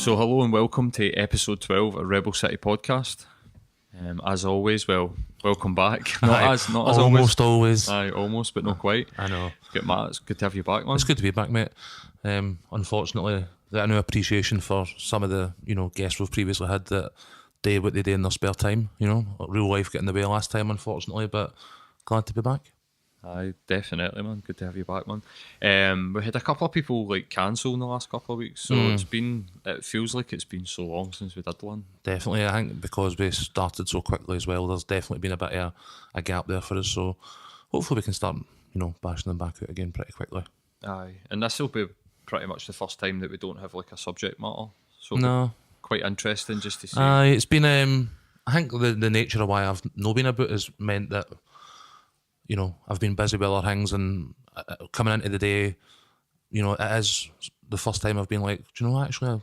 So hello and welcome to episode 12 of Rebel City Podcast. As always, welcome back. Not as almost always. Aye, almost, but not quite. I know. It's good to have you back, man. It's good to be back, mate. Unfortunately, I no appreciation for some of the guests we've previously had that do what they do in their spare time. Real life got in the way last time, unfortunately. But glad to be back. Aye, definitely, man. Good to have you back, man. We had a couple of people cancel in the last couple of weeks, so it feels like it's been so long since we did one. Definitely, I think because we started so quickly as well, there's definitely been a bit of a gap there for us. So hopefully we can start, bashing them back out again pretty quickly. Aye, and this will be pretty much the first time that we don't have a subject matter. So no, quite interesting just to see. Aye, it's been. I think the nature of why I've not been about has meant that. I've been busy with other things, and coming into the day, it is the first time I've been like, do you know what, actually,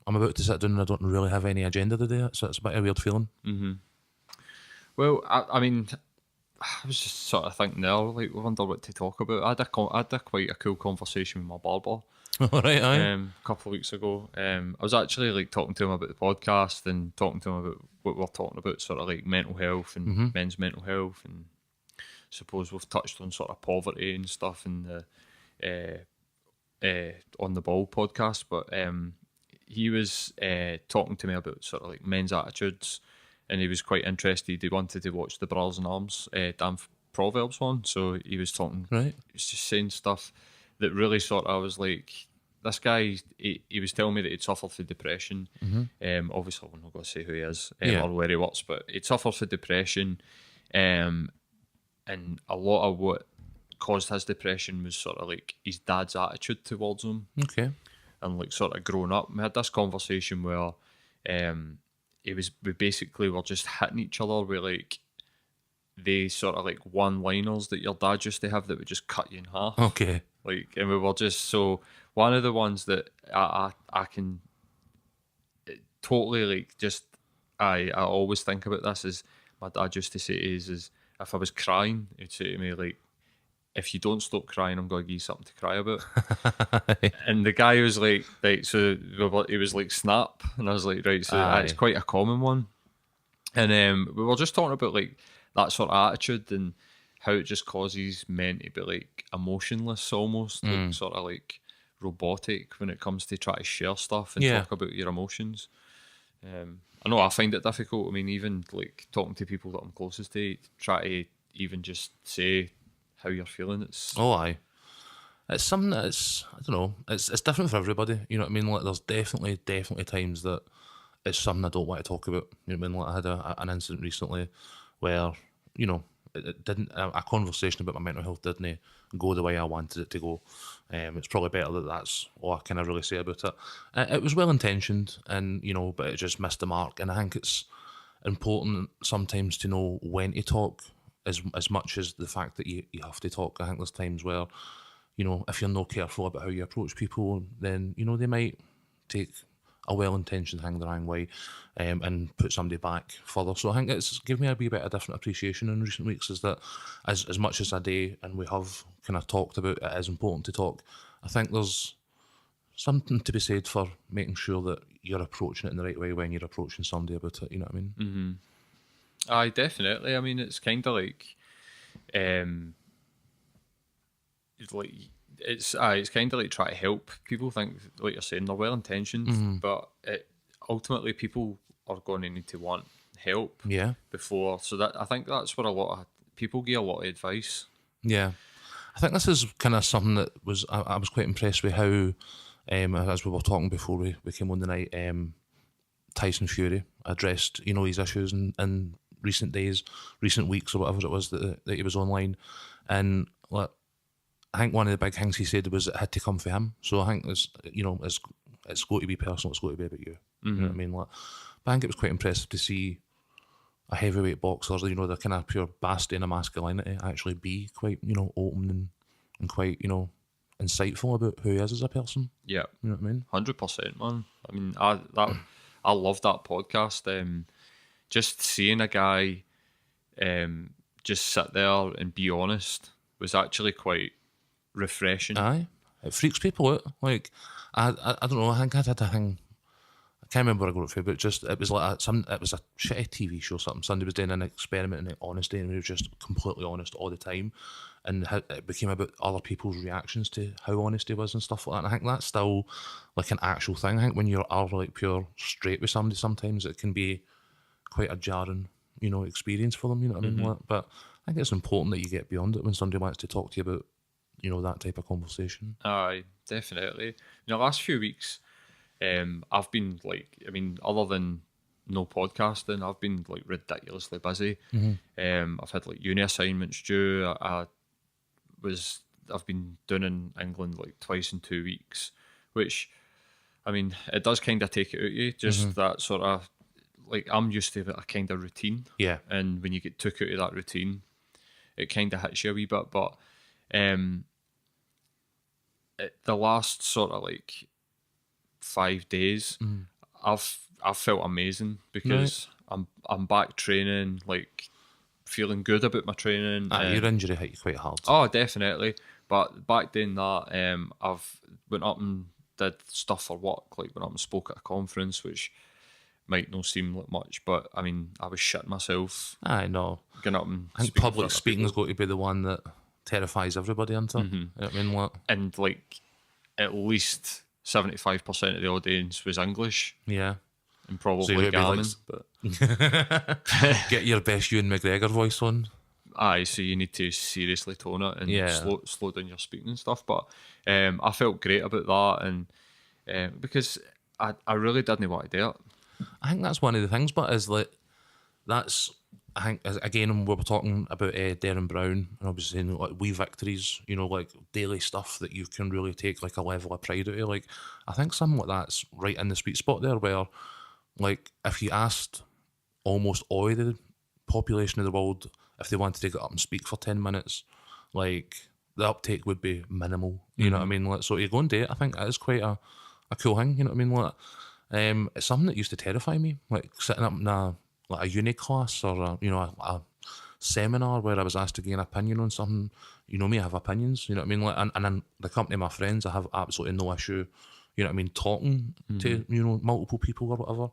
I'm about to sit down and I don't really have any agenda today, so it's a bit of a weird feeling. Mm-hmm. Well, I mean, I was just sort of thinking there, we wonder what to talk about. I had a quite a cool conversation with my barber. All right, aye. A couple of weeks ago. I was actually talking to him about the podcast and talking to him about what we're talking about, sort of mental health and men's mental health, and suppose we've touched on sort of poverty and stuff in the On the Ball podcast, but he was talking to me about sort of men's attitudes, and he was quite interested. He wanted to watch the Brothers in Arms damn Proverbs one, so he was talking. Right. He was just saying stuff that really sort of, I was like, this guy, he was telling me that he'd suffered from depression. Obviously, I'm not going to say who he is or where he works, but he'd suffered from depression. And a lot of what caused his depression was sort of his dad's attitude towards him. Okay. And sort of growing up. We had this conversation where we basically were just hitting each other with they sort of one-liners that your dad used to have that would just cut you in half. Okay. And we were just, so one of the ones that I can totally I always think about this is my dad used to say is if I was crying, he'd say to me, if you don't stop crying, I'm going to give you something to cry about. And the guy was so he was snap. And I was like, right, so it's quite a common one. And we were just talking about that sort of attitude and how it just causes men to be emotionless almost, sort of robotic when it comes to try to share stuff and talk about your emotions. I know I find it difficult. I mean, even talking to people that I'm closest to, try to even just say how you're feeling. It's something that's, I don't know, it's different for everybody. You know what I mean? There's definitely times that it's something I don't want to talk about. You know what I mean? I had an incident recently where it didn't. A conversation about my mental health didn't go the way I wanted it to go. It's probably better that that's all I can really say about it. It was well intentioned, and but it just missed the mark. And I think it's important sometimes to know when to talk, as much as the fact that you have to talk. I think there's times where, if you're not careful about how you approach people, then they might take a well-intentioned thing the wrong way, and put somebody back further. So I think it's given me a wee bit of different appreciation in recent weeks, is that as much as I do, and we have kind of talked about it is important to talk, I think there's something to be said for making sure that you're approaching it in the right way when you're approaching somebody about it, you know what I mean? Mm-hmm. Aye, definitely. I mean, it's kind of it's kind of try to help people. Think, like you're saying, they're well intentioned, but ultimately people are going to need to want help before. So that I think that's where a lot of people give a lot of advice. Yeah, I think this is kind of something that was I was quite impressed with how, as we were talking before we came on the night, Tyson Fury addressed his issues in recent days, recent weeks, or whatever it was that he was online, and I think one of the big things he said was it had to come for him. So I think it's got to be personal. It's got to be about you. You know what I mean? But I think it was quite impressive to see a heavyweight boxer, the kind of pure bastion of masculinity, actually be quite open and quite insightful about who he is as a person. Yeah, you know what I mean. 100%, man. I mean, I love that podcast. Just seeing a guy, just sit there and be honest was actually quite refreshing. Aye, it freaks people out. I don't know. I think I had a thing can't remember where I got it from, but just it was like it was a shitty TV show or something. Somebody was doing an experiment in honesty, and he was just completely honest all the time, and how it became about other people's reactions to how honest he was and stuff like that. And I think that's still like an actual thing. I think when are like pure straight with somebody, sometimes it can be quite a jarring, experience for them. You know what I mean? Like, but I think it's important that you get beyond it when somebody wants to talk to you about, that type of conversation. Aye, definitely. In the last few weeks, I've been like, I mean, other than no podcasting, I've been like ridiculously busy. I've had like uni assignments due. I've been down in England like twice in 2 weeks, which, I mean, it does kind of take it out of you. Just that sort of, like, I'm used to a kind of routine. Yeah. And when you get took out of that routine, it kind of hits you a wee bit. But the last sort of like 5 days, I've felt amazing because I'm back training, like feeling good about my training. Your injury hit you quite hard. Oh, definitely. But back doing that, I've went up and did stuff for work, like went up and spoke at a conference, which might not seem like much, but I mean, I was shitting myself. I know. Getting up and I think public speaking's got to be the one that terrifies everybody, isn't it? You know what I mean? What? And like at least 75% of the audience was English. Yeah. And probably So you'd be Gammon. But get your best Ewan McGregor voice on. Aye, so you need to seriously tone it and Yeah. slow down your speaking and stuff. But I felt great about that, and because I really didn't want to do it. I think that's one of the things, but is like that's I think again when we were talking about Darren Brown and obviously saying like wee victories, like daily stuff that you can really take like a level of pride out of. Like I think something like that's right in the sweet spot there, where like if you asked almost all of the population of the world if they wanted to get up and speak for 10 minutes, like the uptake would be minimal. You know what I mean? Like, so you go and do it. I think that is quite a cool thing. You know what I mean? Like, it's something that used to terrify me, like sitting up in a uni class or a seminar where I was asked to give an opinion on something. You know me, I have opinions. You know what I mean? Like, and in the company of my friends, I have absolutely no issue. You know what I mean? Talking to multiple people or whatever.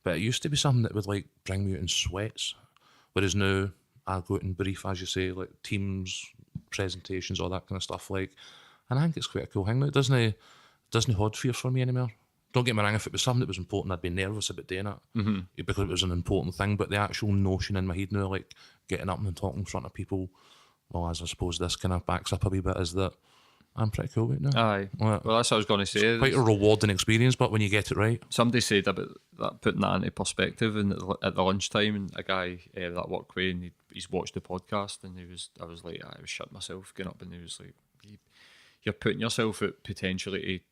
But it used to be something that would like bring me out in sweats. Whereas now I go out and brief, as you say, like teams, presentations, all that kind of stuff. Like, and I think it's quite a cool thing. Now, it doesn't hold fear for me anymore. Don't get me wrong, if it was something that was important, I'd be nervous about doing it because it was an important thing. But the actual notion in my head now, like getting up and talking in front of people, well, as I suppose this kind of backs up a wee bit, is that I'm pretty cool right now. Aye. Well, that's what I was going to say. Quite a rewarding experience, but when you get it right. Somebody said about that, putting that into perspective, and at the lunchtime, and a guy that worked with, and he's watched the podcast, and I was like, I was shitting myself, getting up, and he was like, you're putting yourself at potentially to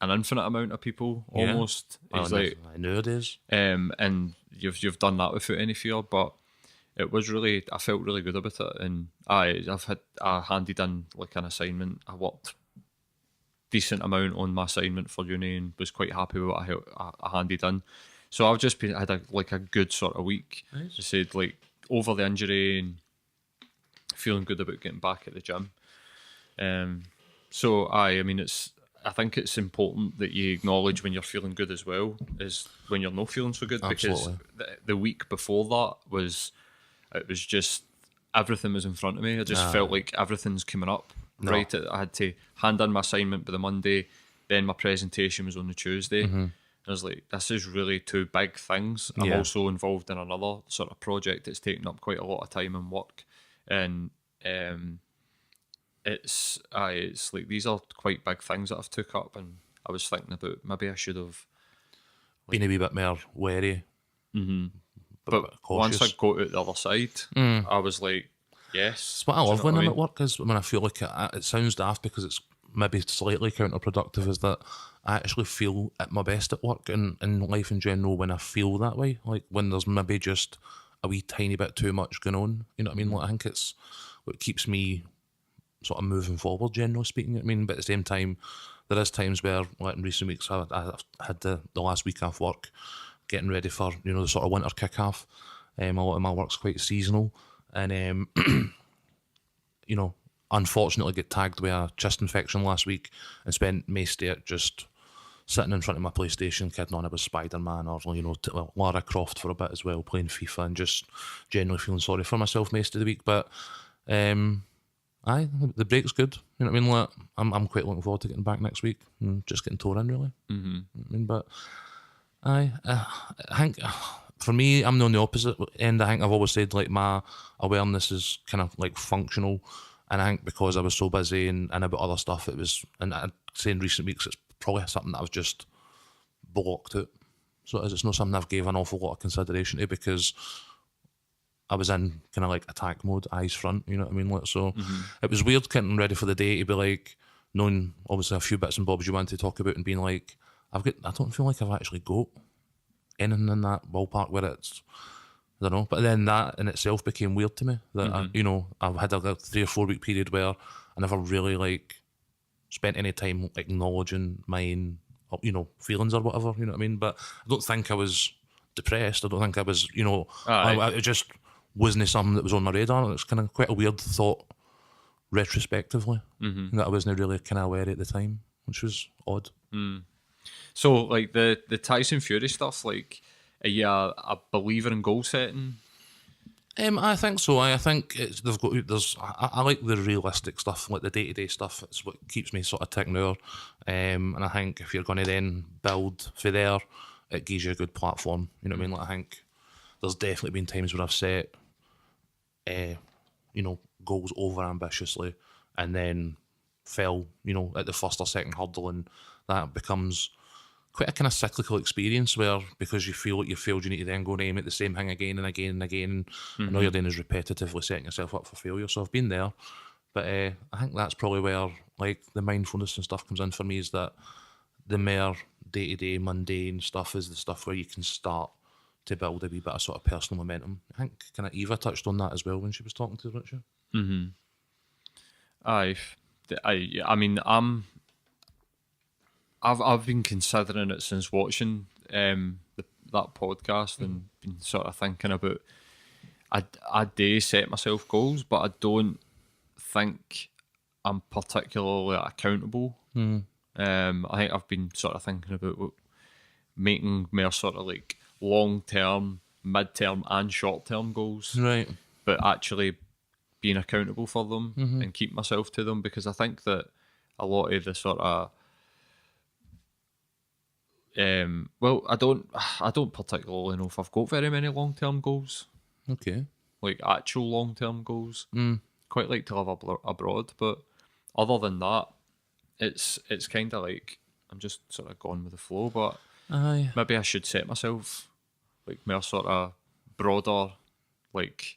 an infinite amount of people, almost. It's like nowadays, and you've done that without any fear, but it was really, I felt really good about it, and I handed in like an assignment. I worked decent amount on my assignment for uni and was quite happy with what I handed in. So I've just had a good sort of week. Nice. I said, like, over the injury and feeling good about getting back at the gym. So I mean, I think it's important that you acknowledge when you're feeling good as well as when you're not feeling so good. Absolutely. Because the week before that was just everything was in front of me. I just felt like everything's coming up. No. Right, I had to hand in my assignment by the Monday, then my presentation was on the Tuesday. I was like, this is really two big things. I'm also involved in another sort of project that's taking up quite a lot of time and work, and it's like these are quite big things that I've took up, and I was thinking about maybe I should have been a wee bit more wary. But once I got out the other side, I was like, yes. It's what I love when I'm at work, is when I feel like it sounds daft because it's maybe slightly counterproductive, is that I actually feel at my best at work and in life in general when I feel that way, like when there's maybe just a wee tiny bit too much going on. You know what I mean? Like, I think it's what keeps me sort of moving forward, generally speaking. I mean, but at the same time, there is times where, like in recent weeks, I've had the last week off work, getting ready for the sort of winter kick-off. A lot of my work's quite seasonal, and unfortunately get tagged with a chest infection last week and spent most of it just sitting in front of my PlayStation, kidding on about Spider-Man or, Lara Croft for a bit as well, playing FIFA and just generally feeling sorry for myself most of the week. But aye, the break's good. You know what I mean? Like, I'm quite looking forward to getting back next week and just getting tore in, really. Mm-hmm. I mean, but aye, I think for me, I'm on the opposite end. I think I've always said like my awareness is kind of like functional, and I think because I was so busy and about other stuff, it was. And I'd say in recent weeks, it's probably something that I've just blocked out. So it's not something I've gave an awful lot of consideration to because I was in kind of like attack mode, eyes front, you know what I mean? Like, so it was weird getting ready for the day to be like, knowing obviously a few bits and bobs you want to talk about and being like, I don't feel like I've actually got anything in that ballpark where it's, I don't know. But then that in itself became weird to me. That I've had a 3 or 4 week period where I never really like spent any time acknowledging my own, feelings or whatever, you know what I mean? But I don't think I was depressed. I don't think I was, it just wasn't something that was on my radar. And it's kind of quite a weird thought retrospectively that I wasn't really kind of aware at the time, which was odd. So, like the Tyson Fury stuff, like, are you a believer in goal setting? I think so. I think I like the realistic stuff, like the day-to-day stuff. It's what keeps me sort of ticking over. And I think if you're going to then build for there, it gives you a good platform. You know what I mean? Like, I think there's definitely been times where I've set, goals over ambitiously, and then fell, at the first or second hurdle, and that becomes quite a kind of cyclical experience where because you feel like you failed, you need to then go and aim at the same thing again and again and again. And all you're doing is repetitively setting yourself up for failure. So I've been there, but I think that's probably where like the mindfulness and stuff comes in for me, is that the mere day-to-day mundane stuff is the stuff where you can start to build a wee bit of sort of personal momentum. I think kind of Eva touched on that as well when she was talking to Richard. I mean, I've been considering it since watching that podcast and been sort of thinking about I do set myself goals, but I don't think I'm particularly accountable. I think I've been sort of thinking about making more sort of like long-term, mid-term and short-term goals, Right. but actually being accountable for them and keep myself to them, because I think that a lot of the sort of I don't particularly know if I've got very many long-term goals, Okay. like actual long-term goals. Quite like to live abroad, but other than that, it's kind of like I'm just sort of going with the flow. But Aye. maybe I should set myself like more sort of broader, like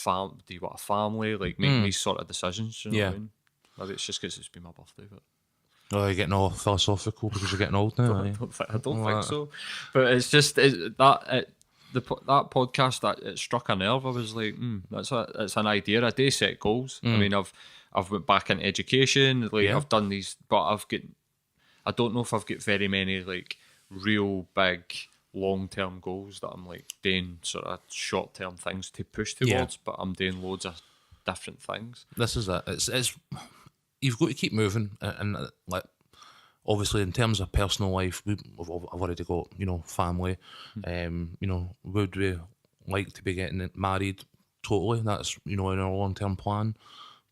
do you want a family? Like making these sort of decisions. You know what I mean? Maybe it's just because it's been my birthday, but. Oh, you're getting all philosophical because you're getting old now. I don't think so, but it's just that podcast that it struck a nerve. I was like, it's an idea. I do set goals. I mean, I've went back into education. Like I've done these, but I don't know if I've got very many like real big long term goals that I'm like doing sort of short term things to push towards. But I'm doing loads of different things. This is it. It's you've got to keep moving, and like obviously in terms of personal life, I've already got family. Would we like to be getting married? Totally, that's in our long term plan.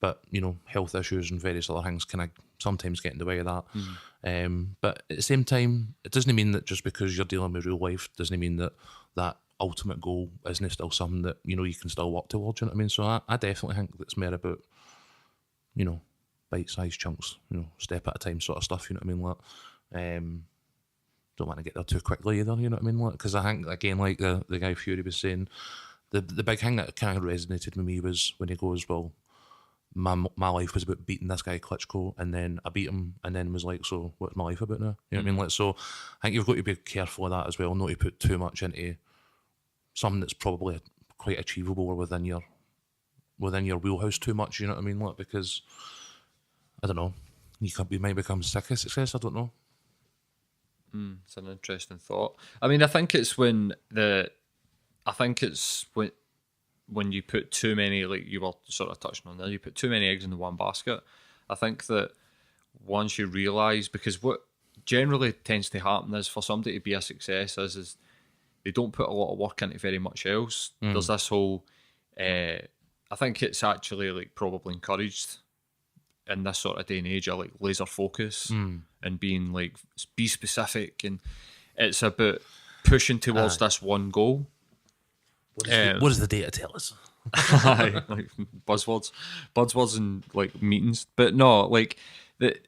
But health issues and various other things kind of sometimes get in the way of that. But at the same time, it doesn't mean that just because you're dealing with real life doesn't mean that ultimate goal isn't still something that you can still work towards. You know what I mean? So I definitely think it's more about bite-sized chunks, step at a time sort of stuff, you know what I mean? Like, don't want to get there too quickly either, you know what I mean? Like, because I think, again, like the guy Fury was saying, the big thing that kind of resonated with me was when he goes, well, my life was about beating this guy Klitschko, and then I beat him, and then was like, so what's my life about now? You know what I mean? Like, so I think you've got to be careful of that as well, not to put too much into something that's probably quite achievable or within your wheelhouse too much, you know what I mean? Like, because I don't know, you might become sick of success. I don't know. It's an interesting thought. I mean, I think it's when you put too many, like you were sort of touching on there, you put too many eggs in the one basket. I think that once you realise, because what generally tends to happen is for somebody to be a success is they don't put a lot of work into very much else. There's this whole, I think it's actually like probably encouraged in this sort of day and age, like laser focus and being like be specific, and it's about pushing towards this one goal. What does the data tell us? Like buzzwords and like meetings, but no, like the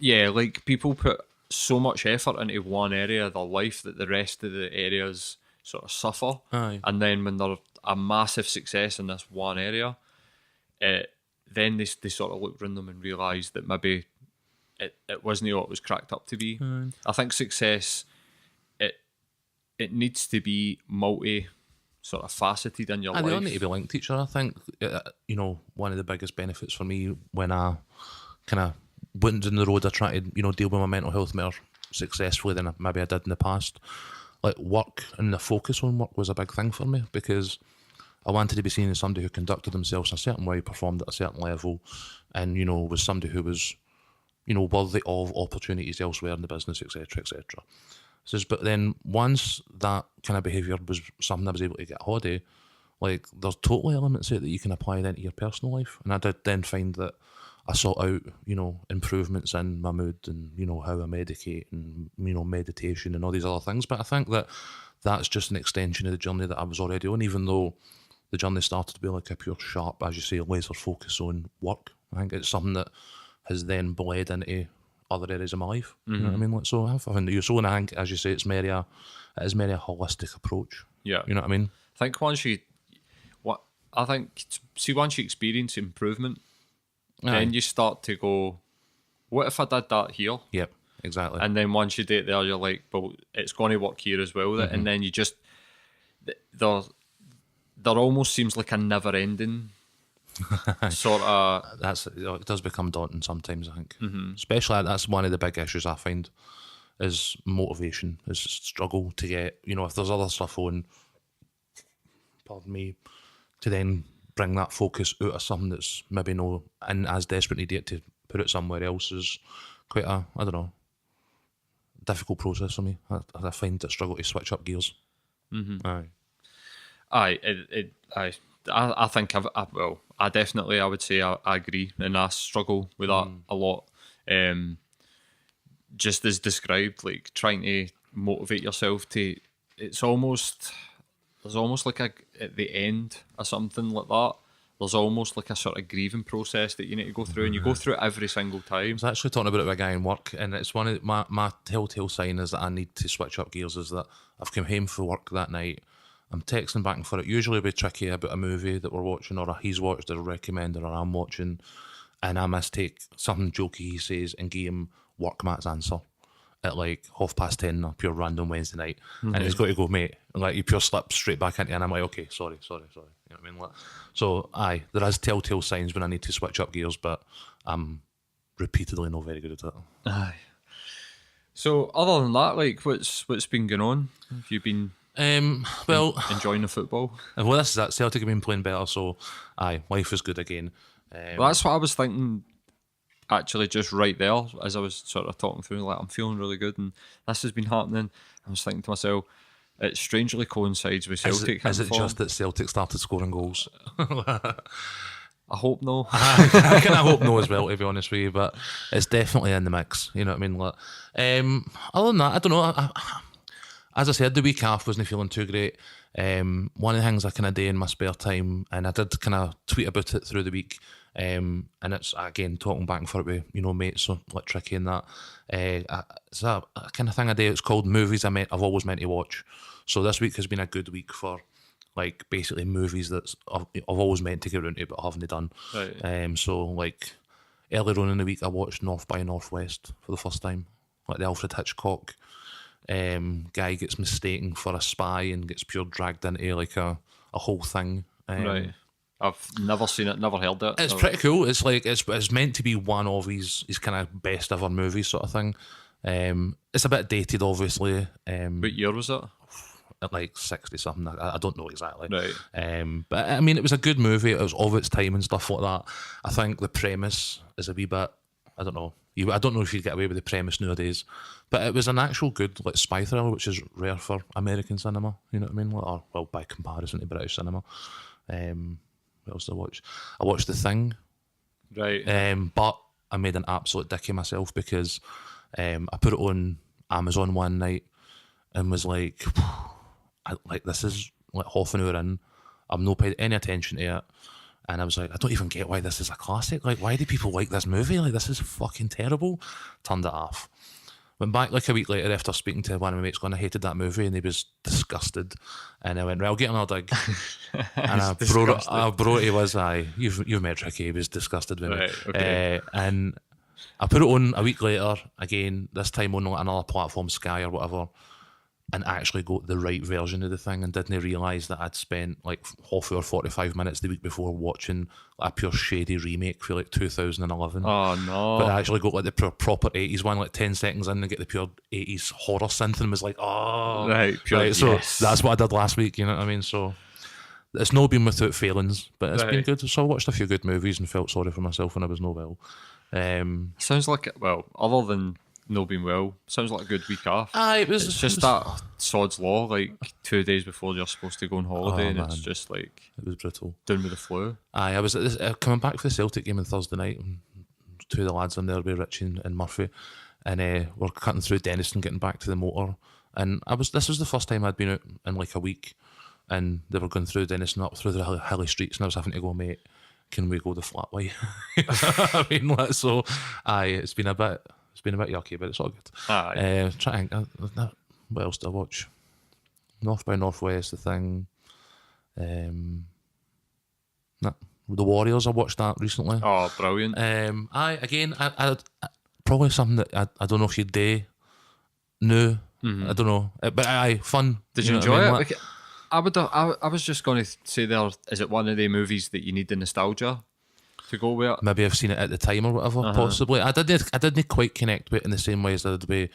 like people put so much effort into one area of their life that the rest of the areas sort of suffer. Aye. And then when they're a massive success in this one area, then they sort of look around them and realise that maybe it wasn't what it was cracked up to be. I think success, it needs to be multi sort of faceted in your They all life. need to be linked to each other. I think, one of the biggest benefits for me when I kind of went down the road of trying to, deal with my mental health more successfully than maybe I did in the past, like work and the focus on work was a big thing for me, because I wanted to be seen as somebody who conducted themselves in a certain way, performed at a certain level, and, was somebody who was, worthy of opportunities elsewhere in the business, etc., etc. But then once that kind of behaviour was something I was able to get hold of, like there's totally elements of it that you can apply then to your personal life. And I did then find that I sought out, improvements in my mood and, how I medicate and, meditation and all these other things. But I think that that's just an extension of the journey that I was already on, even though the journey started to be like a pure sharp, as you say, laser focus on work. I think it's something that has then bled into other areas of my life. You know what I mean? Like, so I found that you're so, and I think, as you say, it is very a holistic approach. Yeah. You know what I mean? I think once you experience improvement, then you start to go, what if I did that here? Yep, exactly. And then once you do it there, you're like, well, it's going to work here as well. And then you just, there almost seems like a never ending sort of. It does become daunting sometimes, I think. Especially that's one of the big issues I find is motivation, is struggle to get, if there's other stuff on, pardon me, to then bring that focus out of something that's maybe no and as desperate need it to put it somewhere else is quite a, I don't know, difficult process for me. I find that struggle to switch up gears. Aye. I think I definitely, I would say I agree, and I struggle with that a lot. Just as described, like trying to motivate yourself to, there's almost like at the end of something like that, there's almost like a sort of grieving process that you need to go through, and you go through it every single time. I was actually talking about it with a guy in work, and it's one of my telltale sign is that I need to switch up gears, is that I've come home from work that night, I'm texting back and forth. It usually be tricky about a movie that we're watching, or he's watched or recommended, or I'm watching, and I mistake something jokey he says and give him work Matt's answer at like 10:30 on a pure random Wednesday night, and he's got to go, mate, and like you pure slip straight back into it, and I'm like, okay, sorry. You know what I mean? Like, so there is telltale signs when I need to switch up gears, but I'm repeatedly not very good at it. Aye. So other than that, like what's been going on? Have you been enjoying the football? Well, this is that Celtic have been playing better, so life is good again. Well, that's what I was thinking. Actually, just right there, as I was sort of talking through, like I'm feeling really good, and this has been happening. I was thinking to myself, it strangely coincides with Celtic. Is it just that Celtic started scoring goals? I hope no. I kind of hope no as well, to be honest with you, but it's definitely in the mix. You know what I mean? Like, other than that, I don't know. As I said, the week off wasn't feeling too great. One of the things I kind of do in my spare time, and I did kind of tweet about it through the week, and it's again talking back and forth with mates, so like tricky and that. It's a kind of thing I do. It's called movies I've always meant to watch. So this week has been a good week for like basically movies that I've always meant to get around to but haven't done. Right. So like earlier on in the week I watched North by Northwest for the first time, like the Alfred Hitchcock. Guy gets mistaken for a spy and gets pure dragged into like a whole thing. Right. I've never seen it, never heard it. It's pretty cool. It's like it's meant to be one of his kind of best ever movies sort of thing. It's a bit dated, obviously. What year was it? At like 60 something. I don't know exactly. Right. But I mean, it was a good movie. It was of its time and stuff like that. I think the premise is a wee bit, I don't know, I don't know if you'd get away with the premise nowadays, but it was an actual good like spy thriller, which is rare for American cinema. You know what I mean? Or well, by comparison to British cinema. What else did I watch? I watched The Thing, Right. but I made an absolute dick of myself because I put it on Amazon one night and was like, this is like half an hour in. I've not paid any attention to it. And I was like, I don't even get why this is a classic. Like, why do people like this movie? Like, this is fucking terrible. Turned it off. Went back like a week later after speaking to one of my mates going, I hated that movie, and he was disgusted. And I went, right, I'll get another dig. And I brought he was, you've met Ricky, he was disgusted with me. Right, okay. And I put it on a week later, again, this time on like another platform, Sky or whatever, and actually got the right version of the thing and didn't realise that I'd spent like half hour, 45 minutes the week before watching a pure shady remake for like 2011. Oh, no. But I actually got like the proper 80s one, like 10 seconds in and get the pure 80s horror synth and was like, oh. Right, pure, right. So yes. that's what I did last week, you know what I mean? So it's not been without failings, but it's been good. So I watched a few good movies and felt sorry for myself when I was no well. Sounds like, well, other than no being well, sounds like a good week off. It's just that sod's law, like 2 days before you're supposed to go on holiday, and it's just like it was brutal. Down with the flu. I was coming back for the Celtic game on Thursday night. And two of the lads in there were Richie and Murphy, and we're cutting through Denniston, getting back to the motor. And this was the first time I'd been out in like a week, and they were going through Denniston up through the hilly streets, and I was having to go, mate, can we go the flat way? I mean, so it's been a bit yucky, but it's all good. Trying. What else did I watch? North by Northwest, The Thing. The Warriors. I watched that recently. Oh, brilliant! I probably something that I don't know if you day knew. I don't know, but fun. Did you enjoy it? Like, I was just going to say there. Is it one of the movies that you need the nostalgia to go with? Maybe I've seen it at the time or whatever. Possibly. I didn't quite connect with it in the same way as I did with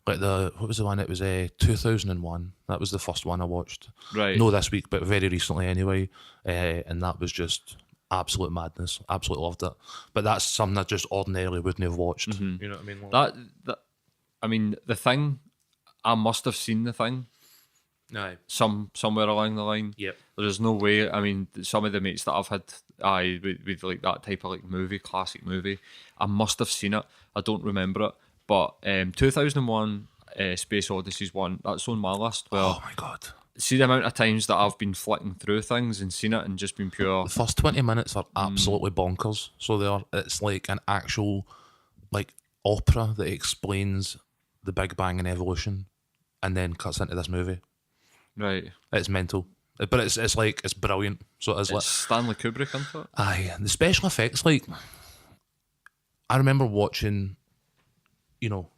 like what was the one? It was 2001. That was the first one I watched. Right. No, this week, but very recently anyway. And that was just absolute madness. Absolutely loved it. But that's something I just ordinarily wouldn't have watched. Mm-hmm. You know what I mean? That I mean, The Thing. I must have seen The Thing. Aye. Somewhere along the line. Yep. There's no way. I mean, some of the mates that I've had, with like that type of like movie, classic movie, I must have seen it. I don't remember it, but 2001, Space Odyssey's one. That's on my list. Well, oh my god! See the amount of times that I've been flicking through things and seen it and just been pure. The first 20 minutes are absolutely bonkers. So it's like an actual like opera that explains the Big Bang and evolution, and then cuts into this movie. Right. It's mental. But it's like, it's brilliant. So it's like Stanley Kubrick, isn't it? Aye. The special effects, like, I remember watching,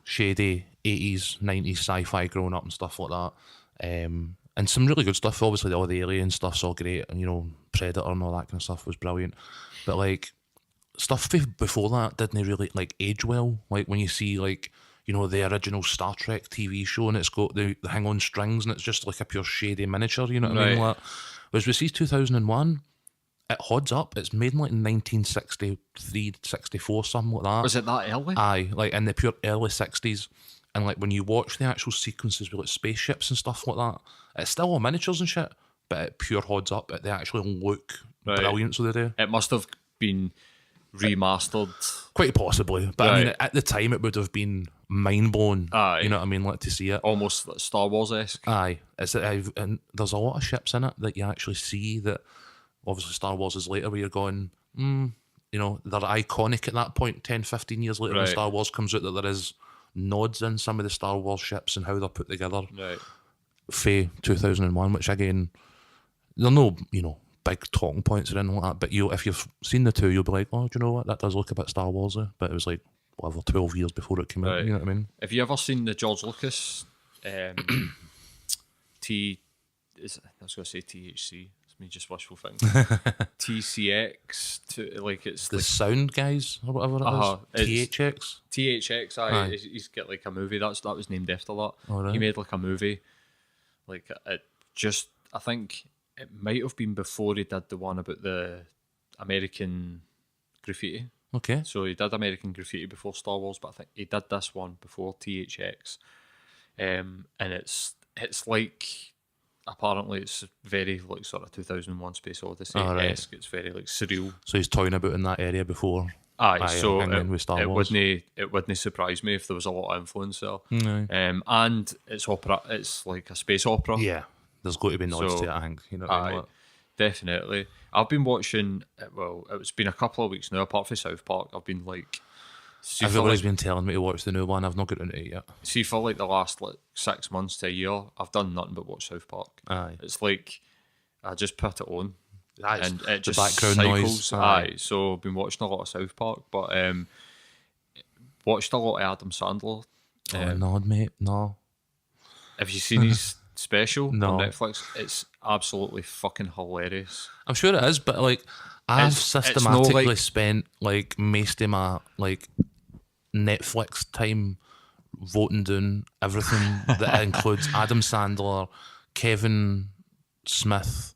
shady 80s, 90s sci-fi growing up and stuff like that. And some really good stuff. Obviously, all the alien stuff's all great. And, Predator and all that kind of stuff was brilliant. But, like, stuff before that didn't really, like, age well. Like, when you see, like, the original Star Trek TV show, and it's got the hang on strings, and it's just like a pure shady miniature, you know what I mean? Like, whereas we see 2001, it hodds up. It's made in like 1963, 64, something like that. Was it that early? Aye, like in the pure early 60s. And like when you watch the actual sequences with like spaceships and stuff like that, it's still all miniatures and shit, but it pure hodds up. They actually look brilliant, so they do. It must have been remastered. Quite possibly. But I mean, at the time, it would have been mind-blown. Aye. You know what I mean? Like, to see it. Almost like Star Wars-esque. Aye. And there's a lot of ships in it that you actually see that, obviously Star Wars is later, where you're going, they're iconic at that point, 10, 15 years later when Star Wars comes out, that there is nods in some of the Star Wars ships and how they're put together. Right. For 2001, which again, they're no, big talking points or anything like that, but if you've seen the two, you'll be like, oh, do you know what, that does look a bit Star Warsy, but it was like, whatever, 12 years before it came out, you know what I mean? Have you ever seen the George Lucas I was going to say THC, it's me just wishful thinking. TCX, like it's the like, sound guys, or whatever it is. THX? THX, aye. He's got like a movie, that was named after that. Oh, right. He made like a movie, like it just, I think it might have been before he did the one about the American graffiti. Okay. So he did American Graffiti before Star Wars, but I think he did this one before THX. And it's like, apparently it's very like sort of 2001 Space Odyssey esque. It's very like surreal. So he's toying about in that area before. So hanging with Star Wars. it wouldn't surprise me if there was a lot of influence there. No. And it's opera. It's like a space opera. Yeah, there's got to be nods to it, I think. You know what I mean? Definitely. I've been watching. Well, it's been a couple of weeks now. Apart from South Park, I've been like. Everybody's been telling me to watch the new one. I've not got into it yet. See, for like the last 6 months to a year, I've done nothing but watch South Park. Aye. It's like I just put it on. And it just background cycles. noise. Aye. So I've been watching a lot of South Park, but watched a lot of Adam Sandler. No, mate, no. Have you seen his special No. on Netflix? It's absolutely fucking hilarious. I'm sure it is, but like I've It's no, systematically like- spent like most of my like Netflix time voting down everything that includes Adam Sandler, Kevin Smith,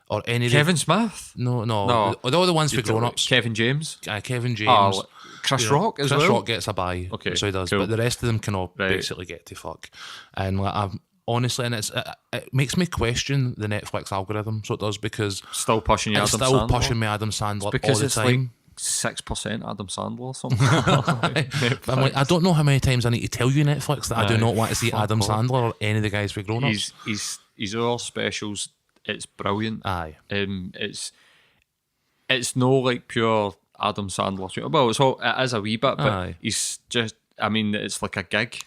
or any Kevin Smith? No, No. all the ones for grown-ups. Kevin James? Kevin James. Chris you know, Rock as Chris well? Rock gets a buy. Okay, So he does. cool. But the rest of them can all Right. basically get to fuck. And like, I've honestly, and it makes me question the Netflix algorithm. So it does, because Still pushing you it's Adam still Sandler? pushing me Adam Sandler Because all the it's time. like 6% Adam Sandler or something. But I'm like, I don't know how many times I need to tell you, Netflix, that I do Aye, not want to see fuck Adam off. Sandler or any of the guys for grown-ups. He's all specials. It's brilliant. Aye. It's no like pure Adam Sandler. Well, it is a wee bit, but Aye. he's just. I mean, it's like a gig.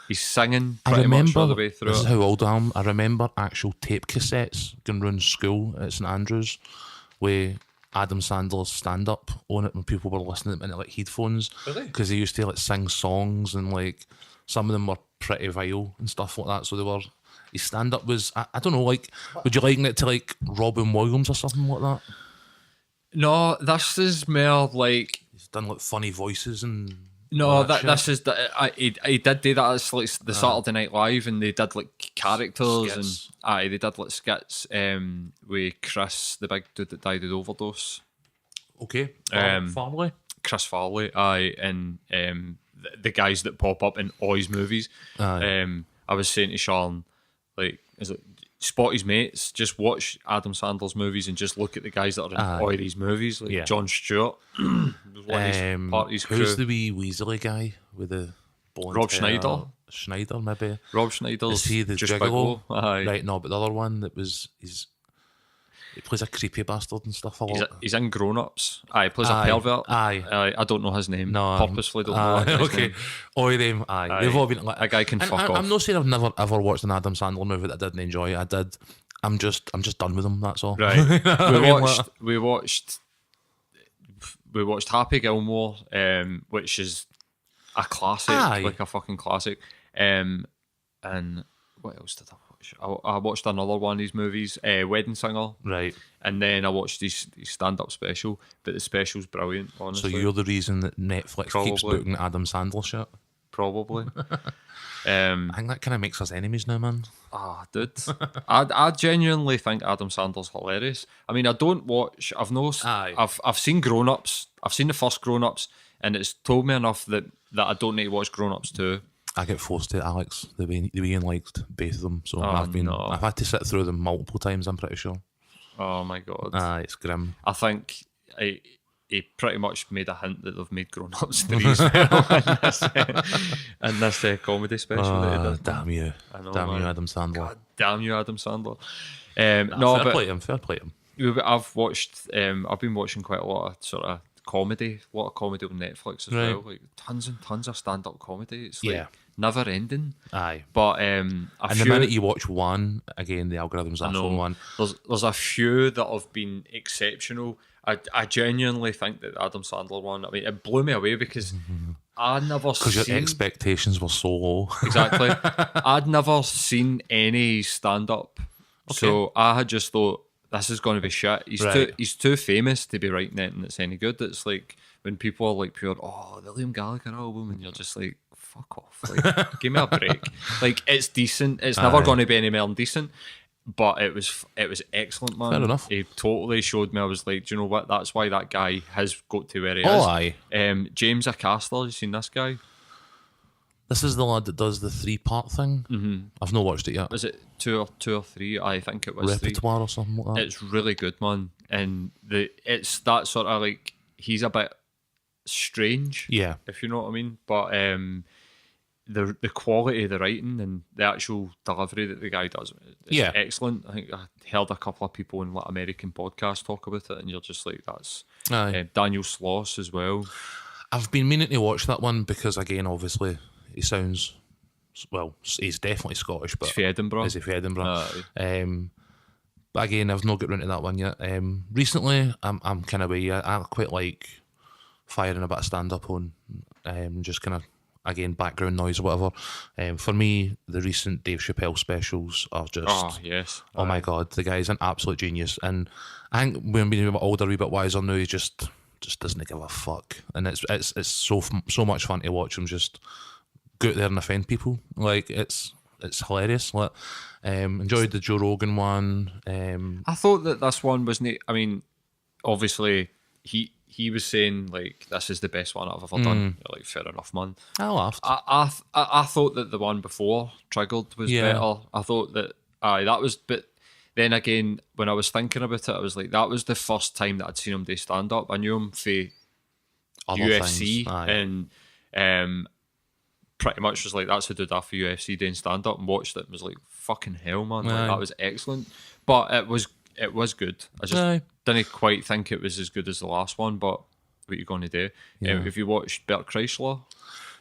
He's singing I pretty much all remember, the way through this is it. how old I am, I remember actual tape cassettes going around school at St Andrews with Adam Sandler's stand-up on it when people were listening into like headphones. Really? Because he used to like sing songs, and like some of them were pretty vile and stuff like that. So they were, his stand-up was, I don't know, like, would you liken it to like Robin Williams or something like that? No, this is more like. He's done like funny voices and... No, all that this is he did do that. It's like the Saturday Night Live, and they did like characters, Skits. and they did like skits with Chris, the big dude that died of overdose, Okay. Farley? Chris Farley, and the guys that pop up in all his movies. Aye. I was saying to Sean, like, is it spot his mates? Just watch Adam Sandler's movies and just look at the guys that are in all of these movies, like Yeah. Jon Stewart, was one of his part of his crew. Who's the wee Weasley guy with the blonde Rob hair? Schneider? Schneider, maybe. Rob Schneider's Is he the just gigolo? Aye. Right, no, but the other one that was, he plays a creepy bastard and stuff a lot. He's in Grown Ups. He plays Aye, a pervert. aye. I don't know his name. No, Purposefully don't know that guy's okay. name. All of them, aye. They've all been like, A guy can and fuck I'm off. not saying I've never ever watched an Adam Sandler movie that I didn't enjoy. I did. I'm just done with them. That's all. Right. You know what I mean? We watched Happy Gilmore, which is a classic, Aye. like a fucking classic. And what else did I watch? I watched another one of these movies, Wedding Singer, Right. and then I watched his stand-up special. But the special's brilliant, So honestly. you're the reason that Netflix keeps Probably. booking Adam Sandler shit. Probably. I think that kind of makes us enemies now, man. Dude, I genuinely think Adam Sandler's hilarious. I mean, I don't watch. Aye. I've seen Grown Ups. I've seen the first Grown Ups, and it's told me enough that I don't need to watch Grown Ups too. I get forced to, Alex. The way Ian liked both of them, so no. I've had to sit through them multiple times. I'm pretty sure. Oh my god! It's grim. I think he pretty much made a hint that they've made Grown Ups 3 as well in this comedy special that he did. Damn you! I know, Damn you, man. Adam Sandler. God damn you, Adam Sandler. Fair but play to him. Fair play to him. I've watched. I've been watching quite a lot of sort of comedy, a lot of comedy on Netflix as Right. well. Like tons and tons of stand-up comedy. It's like Yeah. never ending. Aye. But And the minute you watch one, again, the algorithm's that know. phone one. there's a few that have been exceptional. I genuinely think that the Adam Sandler one. I mean, it blew me away because I never Because your seen expectations were so low. exactly. I'd never seen any stand-up, so I had just thought this is going to be shit. Right. He's too famous to be writing anything that's any good. It's like when people are like pure, the Liam Gallagher album, and you're just like, fuck off, like give me a break. Like it's decent. It's never Aye. going to be any more than decent. but it was excellent, man. Fair enough. He totally showed me. I was like, do you know what? That's why that guy has got to where he Oh, is. aye. James Acaster, you seen this guy? This is the lad that does the 3-part thing. Mm-hmm. I've not watched it yet. Was it two or three? I think it was three. Repertoire or something like that. It's really good, man. And it's that sort of like, he's a bit strange, Yeah. if you know what I mean. But the quality of the writing and the actual delivery that the guy does is excellent. I think I heard a couple of people in like American podcasts talk about it, and you're just like, that's Daniel Sloss as well. I've been meaning to watch that one because, again, obviously, he sounds, well, he's definitely Scottish, but He's from Edinburgh. Is he from Edinburgh? But again, I've not got into that one yet. Recently, I'm kind of I quite like firing a bit of stand up on, just kind of, again, background noise or whatever. For me, the recent Dave Chappelle specials are just oh my god, the guy's an absolute genius. And I think when being a bit older, a wee bit wiser now, he just doesn't give a fuck. And it's so much fun to watch him just go out there and offend people. Like it's hilarious. Like, enjoyed the Joe Rogan one. I thought that this one wasn't. I mean, obviously he was saying like, this is the best one I've ever done. You're like, fair enough, man. I laughed. I thought that the one before Triggered was better. I thought that that was, but then again, when I was thinking about it, I was like, that was the first time that I'd seen him do stand up. I knew him for UFC and pretty much was like, that's who did that for UFC doing stand up, and watched it and was like, fucking hell, man, like, that was excellent. But it was good. I just didn't quite think it was as good as the last one, but what you going to do? Have you watched Bert Kreischer?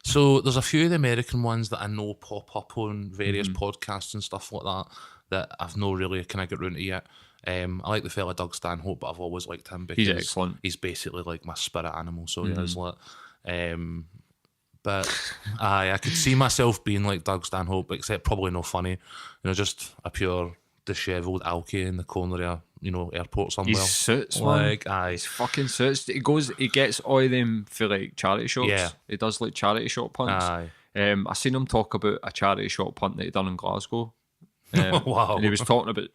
So there's a few of the American ones that I know pop up on various podcasts and stuff like that I've not really kind of got round to yet. I like the fella Doug Stanhope, but I've always liked him because he's excellent. He's basically like my spirit animal, so he is like. But I could see myself being like Doug Stanhope, except probably no funny. You know, just a pure dishevelled alky in the corner of airport somewhere. His suits, like, man. His fucking suits. He gets all of them for like charity shops. Yeah. He does like charity shop punts. Aye. I seen him talk about a charity shop punt that he done in Glasgow. Wow. And he was talking about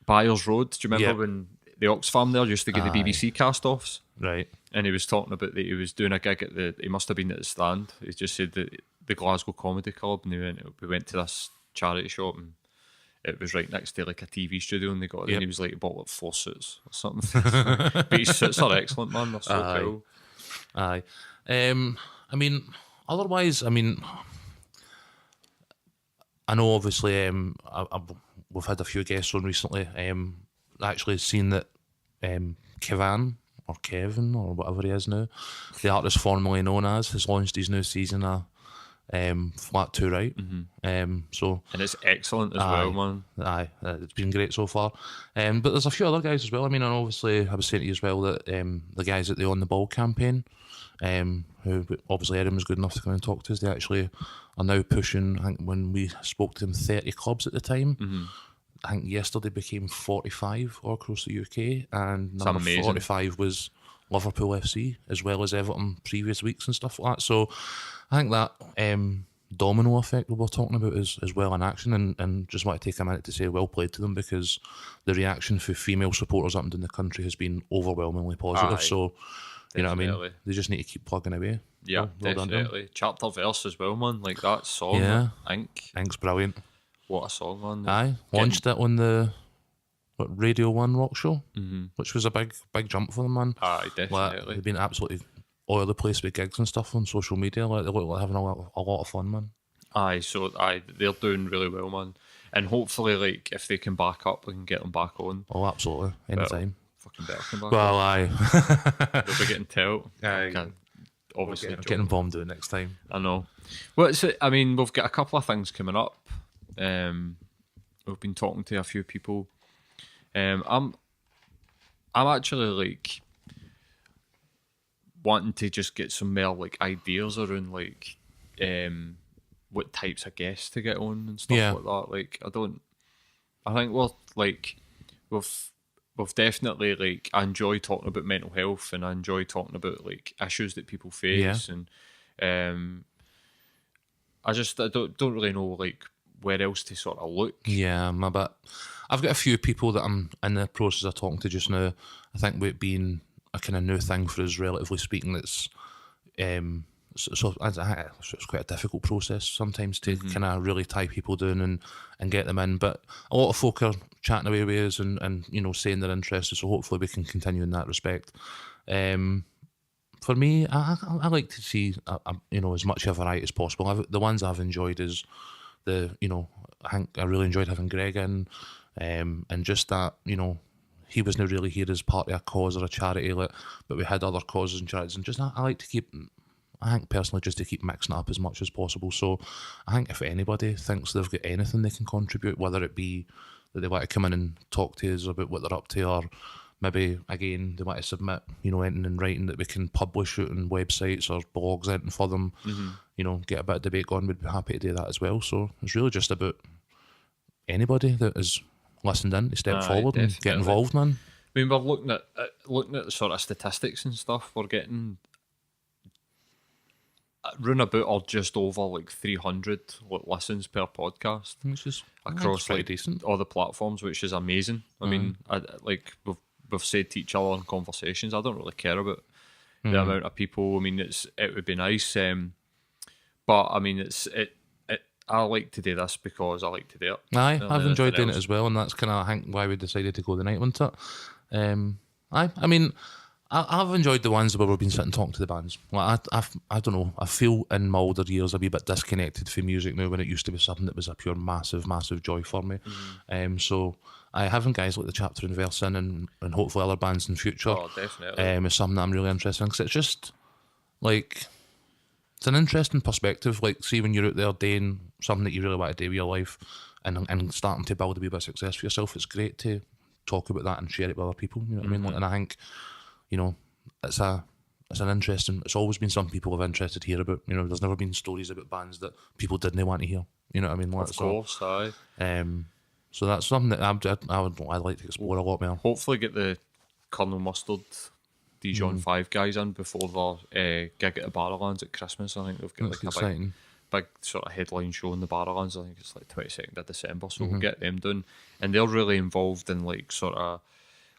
Byers Road. Do you remember when the Oxfam there used to get the BBC cast-offs? Right. And he was talking about that he was doing a gig at he must have been at the Stand. He just said that the Glasgow Comedy Club, and we went to this charity shop, and it was right next to like a TV studio, and they got there, and he was like, he bought like 4 suits or something. But his suits are excellent, man. They're so cool. Aye. I mean, otherwise, I mean, I know obviously we've had a few guests on recently. Actually seen that Kevin or whatever he is now, the artist formerly known as, has launched his new season of Flat 2 Right. So and it's excellent as well, man. Aye, it's been great so far. But there's a few other guys as well. I mean, and obviously I was saying to you as well that the guys at the On the Ball campaign, who obviously Erin was good enough to come and talk to us, they actually are now pushing, I think when we spoke to them, 30 clubs at the time. I think yesterday became 45 all across the UK, and number 45 was Liverpool FC, as well as Everton previous weeks and stuff like that. So I think that domino effect we were talking about is well in action, and just want to take a minute to say well played to them, because the reaction for female supporters up and down the country has been overwhelmingly positive. Aye, so, you know what I definitely. mean? They just need to keep plugging away. Yeah, well done to them. definitely. Chapter Verse as well, man. Like that song, Yeah. Ink's Brilliant. what a song, man. Aye, launched it on the Radio 1 rock show, which was a big jump for them, man. Aye, Like, definitely. they've been absolutely all over the place with gigs and stuff on social media. Like, they look like having a lot of fun, man. They're doing really well, man. And hopefully, like, if they can back up, we can get them back on. Oh, absolutely. Anytime. Fucking better come back Well, on. aye. They'll be getting told. Aye. Obviously, Getting bombed out next time. I know. Well, I mean, we've got a couple of things coming up. We've been talking to a few people. I'm actually like wanting to just get some more like ideas around like what types of guests to get on and stuff like that. Like I think we've definitely like, I enjoy talking about mental health, and I enjoy talking about like issues that people face, and I don't really know like where else to sort of look. Yeah, I'm a bit. I've got a few people that I'm in the process of talking to just now. I think with it being a kind of new thing for us, relatively speaking, it's it's quite a difficult process sometimes to kind of really tie people down and get them in. But a lot of folk are chatting away with us and saying they're interested. So hopefully we can continue in that respect. For me, I like to see as much of a variety as possible. The ones I've enjoyed is I think I really enjoyed having Greg in, and just that he wasn't really here as part of a cause or a charity, but we had other causes and charities, and just I like to keep. I think personally just to keep mixing it up as much as possible. So I think if anybody thinks they've got anything they can contribute, whether it be that they want to come in and talk to us about what they're up to, or maybe again they want to submit anything in writing that we can publish it on websites or blogs, anything for them, get a bit of debate going, we'd be happy to do that as well. So it's really just about anybody that is listened in to step forward and get involved, man. I mean, we're looking at the sort of statistics and stuff. We're getting run about or just over like 300 listens per podcast, Which is across pretty like decent. all the platforms, which is amazing. I mean, we've said to each other in conversations, I don't really care about the amount of people. I mean, it would be nice, but I mean, I like to do this because I like to do it. Aye, I've enjoyed doing it as well, and that's kind of I think why we decided to go the night, wasn't it? I mean, I've enjoyed the ones where we've been sitting talking to the bands. Like I don't know. I feel in my older years a wee bit disconnected from music now when it used to be something that was a pure massive, massive joy for me. So having guys like the Chapter and Verse in and hopefully other bands in the future, definitely, is something that I'm really interested in because it's just like it's an interesting perspective. Like, see when you're out there doing something that you really want to do with your life and starting to build a wee bit of success for yourself. It's great to talk about that and share it with other people. You know what I mean? Like, and I think. It's an interesting. It's always been something people have interested to hear about. There's never been stories about bands that people didn't want to hear. You know what I mean? Of course, aye. So that's something that I'd like to explore a lot more. Hopefully, get the Colonel Mustard, Dijon 5 guys in before their gig at the Barrowlands at Christmas. I think they've got That's like exciting. a big sort of headline show in the Barrowlands. I think it's like 22nd of December. So we'll get them done, and they're really involved in like sort of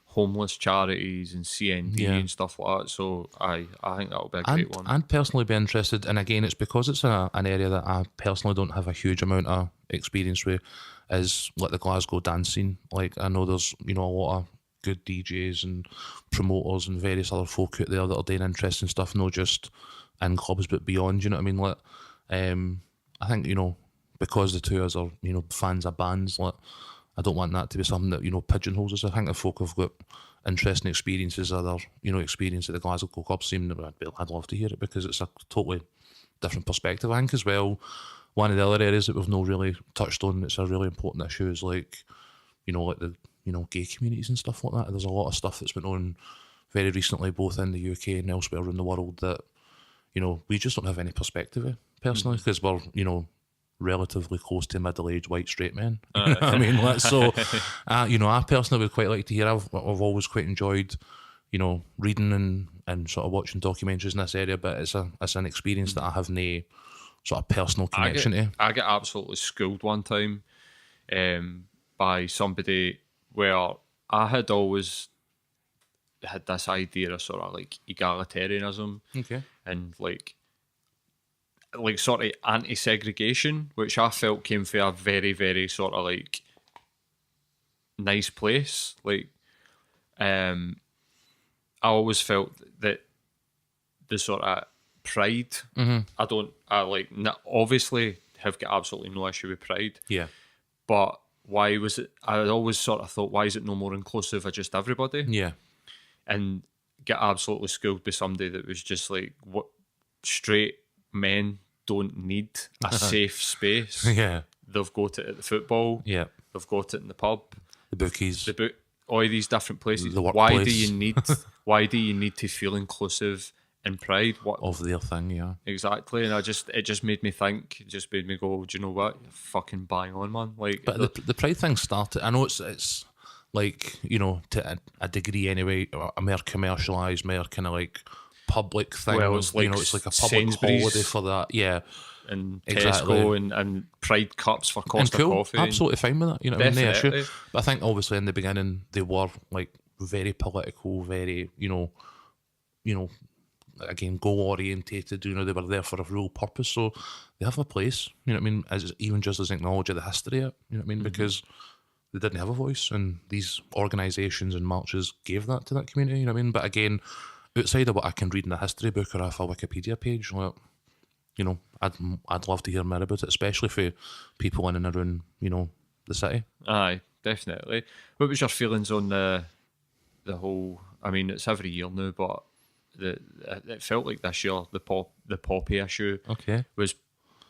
homeless charities and CND and stuff like that. So I think that'll be a great one. I'd personally be interested, and again, it's because it's an area that I personally don't have a huge amount of experience with, is like the Glasgow dance scene. Like, I know there's a lot of good DJs and promoters and various other folk out there that are doing interesting stuff, not just in clubs but beyond. You know what I mean? Like, I think because the two of us are fans of bands, like, I don't want that to be something that pigeonholes us. I think if folk have got interesting experiences or their experience at the Glasgow Club scene, I'd love to hear it because it's a totally different perspective. I think as well, one of the other areas that we've not really touched on that's a really important issue is like the gay communities and stuff like that. There's a lot of stuff that's been on very recently, both in the UK and elsewhere around the world, that we just don't have any perspective of personally because we're relatively close to middle-aged white straight men. I mean, I personally would quite like to hear. I've always quite enjoyed, reading and sort of watching documentaries in this area, but it's an experience that I have no sort of personal connection to. I get absolutely schooled one time by somebody where I had always had this idea of sort of like egalitarianism, and like sort of anti-segregation, which I felt came from a very, very sort of like nice place. Like, I always felt that the sort of pride. Obviously have got absolutely no issue with pride. Yeah. But why was it? I always sort of thought, why is it no more inclusive of just everybody? Yeah. And get absolutely schooled by somebody that was just like, what straight men don't need a safe space. Yeah. They've got it at the football. Yeah. They've got it in the pub. The bookies. All these different places. The workplace. Why do you need to feel inclusive and pride? What of their thing, yeah. Exactly. And it just made me think, it just made me go, do you know what? You're fucking bang on, man. Like, but the pride thing started, I know it's like, to a degree anyway, a more commercialised, more kind of like public thing. Well, it's like it's like a public Sainsbury's holiday for that. Yeah. and Exactly. Tesco and Pride cups for And Costa cool, Coffee. absolutely fine with that. You know what I mean? No issue. Definitely. But I think obviously in the beginning they were like very political, very again goal orientated. You know, they were there for a real purpose, so they have a place. You know what I mean? As even just as acknowledge of the history of it. You know what I mean? Because they didn't have a voice, and these organisations and marches gave that to that community. You know what I mean? But again, outside of what I can read in a history book or off a Wikipedia page, like, you know, I'd love to hear more about it, especially for people in and around, you know, the city. Aye, definitely. What was your feelings on the whole? I mean, it's every year now, but it felt like this year the poppy issue Okay. was,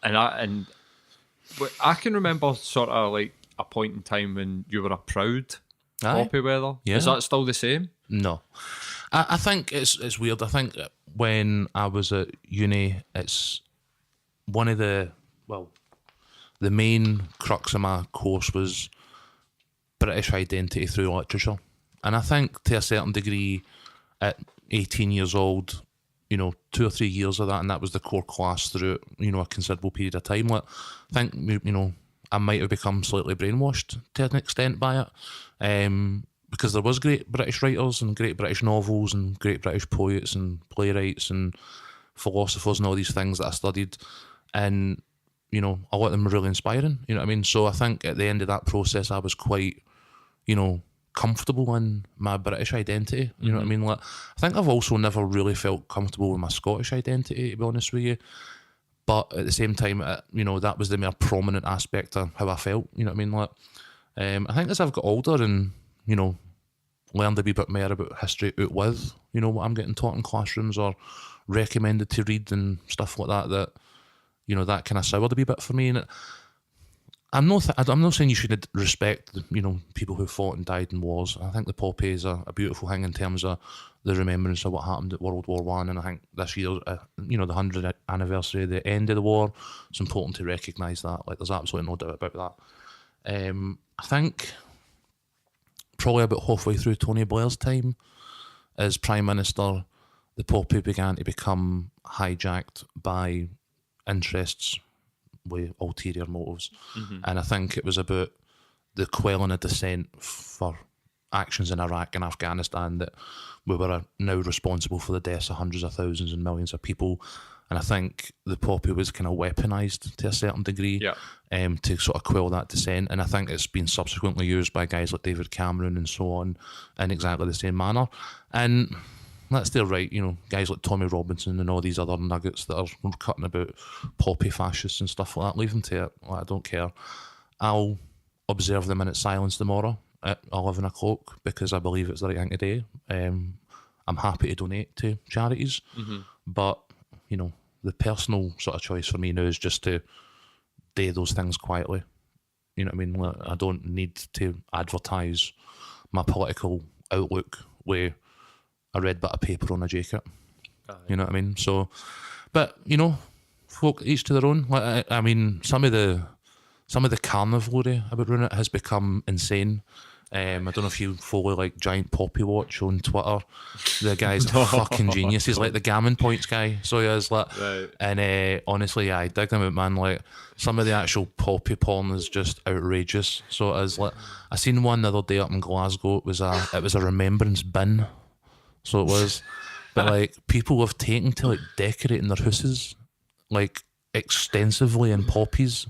and I can remember sort of like a point in time when you were a proud Aye. poppy weather. Yeah. Is that still the same? No. I think it's weird. I think when I was at uni, it's one of the main crux of my course was British identity through literature. And I think to a certain degree, at 18 years old, you know, 2 or 3 years of that, and that was the core class through, you know, a considerable period of time. Like, I think, you know, I might have become slightly brainwashed to an extent by it. Because there was great British writers and great British novels and great British poets and playwrights and philosophers and all these things that I studied. And, you know, a lot of them were really inspiring, you know what I mean? So I think at the end of that process, I was quite, you know, comfortable in my British identity, you know what I mean? Like, I think I've also never really felt comfortable with my Scottish identity, to be honest with you. But at the same time, you know, that was the more prominent aspect of how I felt, you know what I mean? Like, I think as I've got older and, you know, learned a wee bit more about history out with, you know, what I'm getting taught in classrooms or recommended to read and stuff like that, that, you know, that kind of soured a wee bit for me. And I'm not saying you should respect, you know, people who fought and died in wars. I think the poppy is a beautiful thing in terms of the remembrance of what happened at World War One. And I think this year, you know, the 100th anniversary of the end of the war, it's important to recognise that. Like, there's absolutely no doubt about that. I think probably about halfway through Tony Blair's time as Prime Minister, the poppy began to become hijacked by interests with ulterior motives. And I think it was about the quelling of dissent for actions in Iraq and Afghanistan that we were now responsible for the deaths of hundreds of thousands and millions of people. And I think the poppy was kind of weaponised to a certain degree to sort of quell that dissent. And I think it's been subsequently used by guys like David Cameron and so on in exactly the same manner. And that's their right, you know, guys like Tommy Robinson and all these other nuggets that are cutting about poppy fascists and stuff like that. Leave them to it. Like, I don't care. I'll observe the minute silence tomorrow at 11 o'clock because I believe it's the right thing to do. I'm happy to donate to charities, but, you know, the personal sort of choice for me now is just to do those things quietly. You know what I mean? Like, I don't need to advertise my political outlook with a red bit of paper on a jacket. You know what I mean? So, but, you know, folk each to their own. Like, I mean, some of the carnivore about running it has become insane. I don't know if you follow like Giant Poppy Watch on Twitter. The guy's a fucking genius. He's like the Gammon Points guy. So he is like, Right. and honestly, yeah, I dig him out, man. Like, some of the actual poppy porn is just outrageous. So it is. Like, I seen one the other day up in Glasgow. It was a remembrance bin. So it was, but like, people have taken to like decorating their houses like extensively in poppies.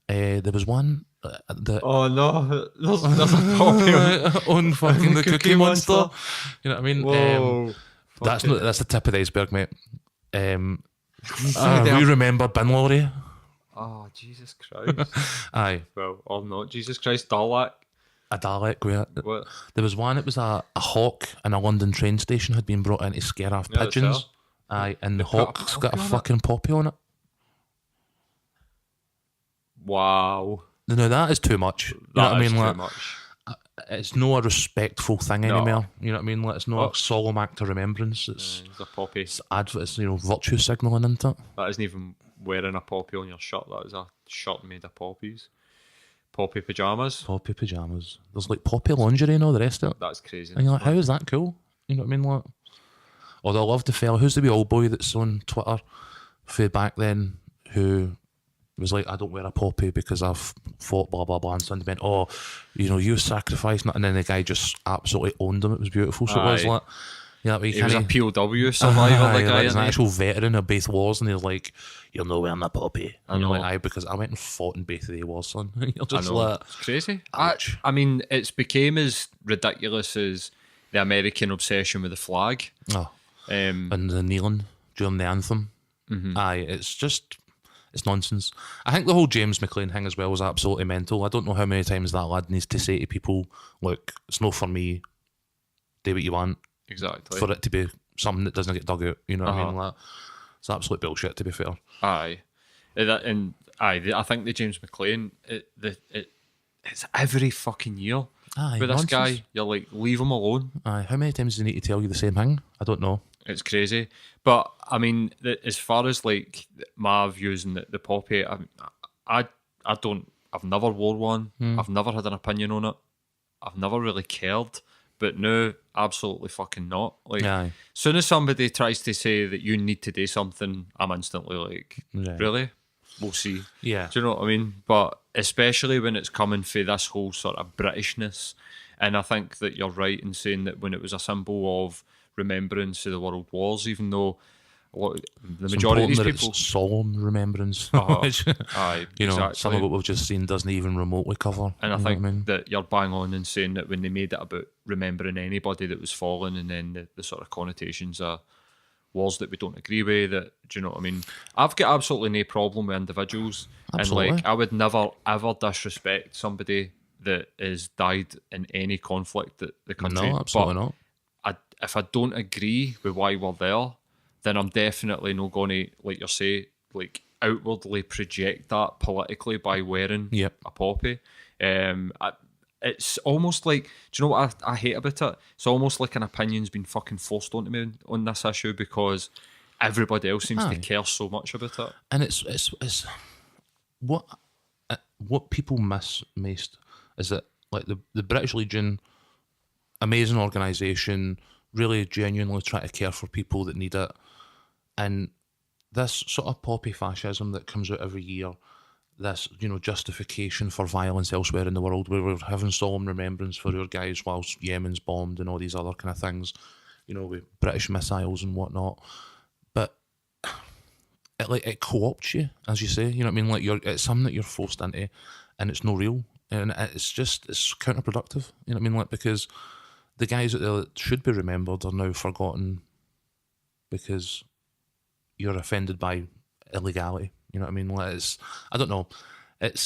There was one that Oh no, there's a poppy on fucking the Cookie Monster. You know what I mean? Whoa. That's the tip of the iceberg, mate. We damn. remember Bin Laurie. Oh, Jesus Christ. Aye, Well, or not. Jesus Christ, Dalek. a Dalek. What? There was one. It was a hawk in a London train station had been brought in to scare off Yeah, that's pigeons. fair. Aye, and the put a hawk's got a poppy on it? fucking poppy on it. Wow. No, that is too much. You know what I That is mean? too Like, much. it's no a respectful thing No. anymore. You know what I mean? Like, it's not Oh. a solemn act of remembrance. It's There's a poppy. it's you know, virtue signalling, isn't it? That isn't even wearing a poppy on your shirt. That is a shirt made of poppies. Poppy pyjamas. Poppy pyjamas. There's like poppy lingerie and all the rest of it. That's crazy. And you're like, how is that cool? You know what I mean? Like, although I love the fella. Who's the wee old boy that's on Twitter for back then who was like, I don't wear a poppy because I've fought blah blah blah, and somebody went, oh, you sacrificed, and then the guy just absolutely owned him. It was beautiful. So it was Aye. like, He was a POW survivor, the guy, like, he's isn't an he? actual veteran of both wars, and he's like, you're not wearing a poppy. I And you're like, know. aye, because I went and fought in both of the wars, son. You're I just know. like, It's crazy. ouch. I mean, it's became as ridiculous as the American obsession with the flag. oh, Um, and the kneeling during the anthem. Aye, it's nonsense. I think the whole James McLean thing as well was absolutely mental. I don't know how many times that lad needs to say to people, look, it's no for me, do what you want, exactly. for it to be something that doesn't get dug out. You know what I mean? Uh-huh. Like, it's absolute bullshit, to be fair. Aye. I think the James McLean, it's every fucking year. Aye, With this nonsense. guy, you're like, leave him alone. Aye, how many times do they need to tell you the same thing? I don't know. It's crazy. But I mean, as far as like my views on the poppy, I don't. I've never wore one. I've never had an opinion on it. I've never really cared. But now, absolutely fucking not. Like, Aye. soon as somebody tries to say that you need to do something, I'm instantly like, Yeah. really? We'll see. Yeah. Do you know what I mean? But especially when it's coming for this whole sort of Britishness, and I think that you're right in saying that when it was a symbol of remembrance of the world wars, even though the It's majority of these important that people, it's solemn remembrance. Uh-huh. Which, aye, you know, exactly. some of what we've just seen doesn't even remotely cover. And I you know think what I mean? that you're bang on in saying that when they made it about remembering anybody that was fallen, and then the sort of connotations of wars that we don't agree with, that, do you know what I mean? I've got absolutely no problem with individuals. Absolutely. And like, I would never ever disrespect somebody that has died in any conflict that the country. No, absolutely But not. if I don't agree with why we're there, then I'm definitely not going to, like you say, like outwardly project that politically by wearing Yep. a poppy. It's almost like, do you know what I hate about it? It's almost like an opinion's been fucking forced onto me on this issue because everybody else seems Aye. to care so much about it. And it's what people miss most is that, like, the British Legion, amazing organisation, really genuinely try to care for people that need it, and this sort of poppy fascism that comes out every year, this, justification for violence elsewhere in the world, where we're having solemn remembrance for our guys whilst Yemen's bombed and all these other kind of things, with British missiles and whatnot. But it co-opts you, as you say. You know what I mean? Like, it's something that you're forced into, and it's no real, and it's counterproductive. You know what I mean? Like, because the guys that should be remembered are now forgotten because you're offended by illegality. You know what I mean? Like, I don't know. It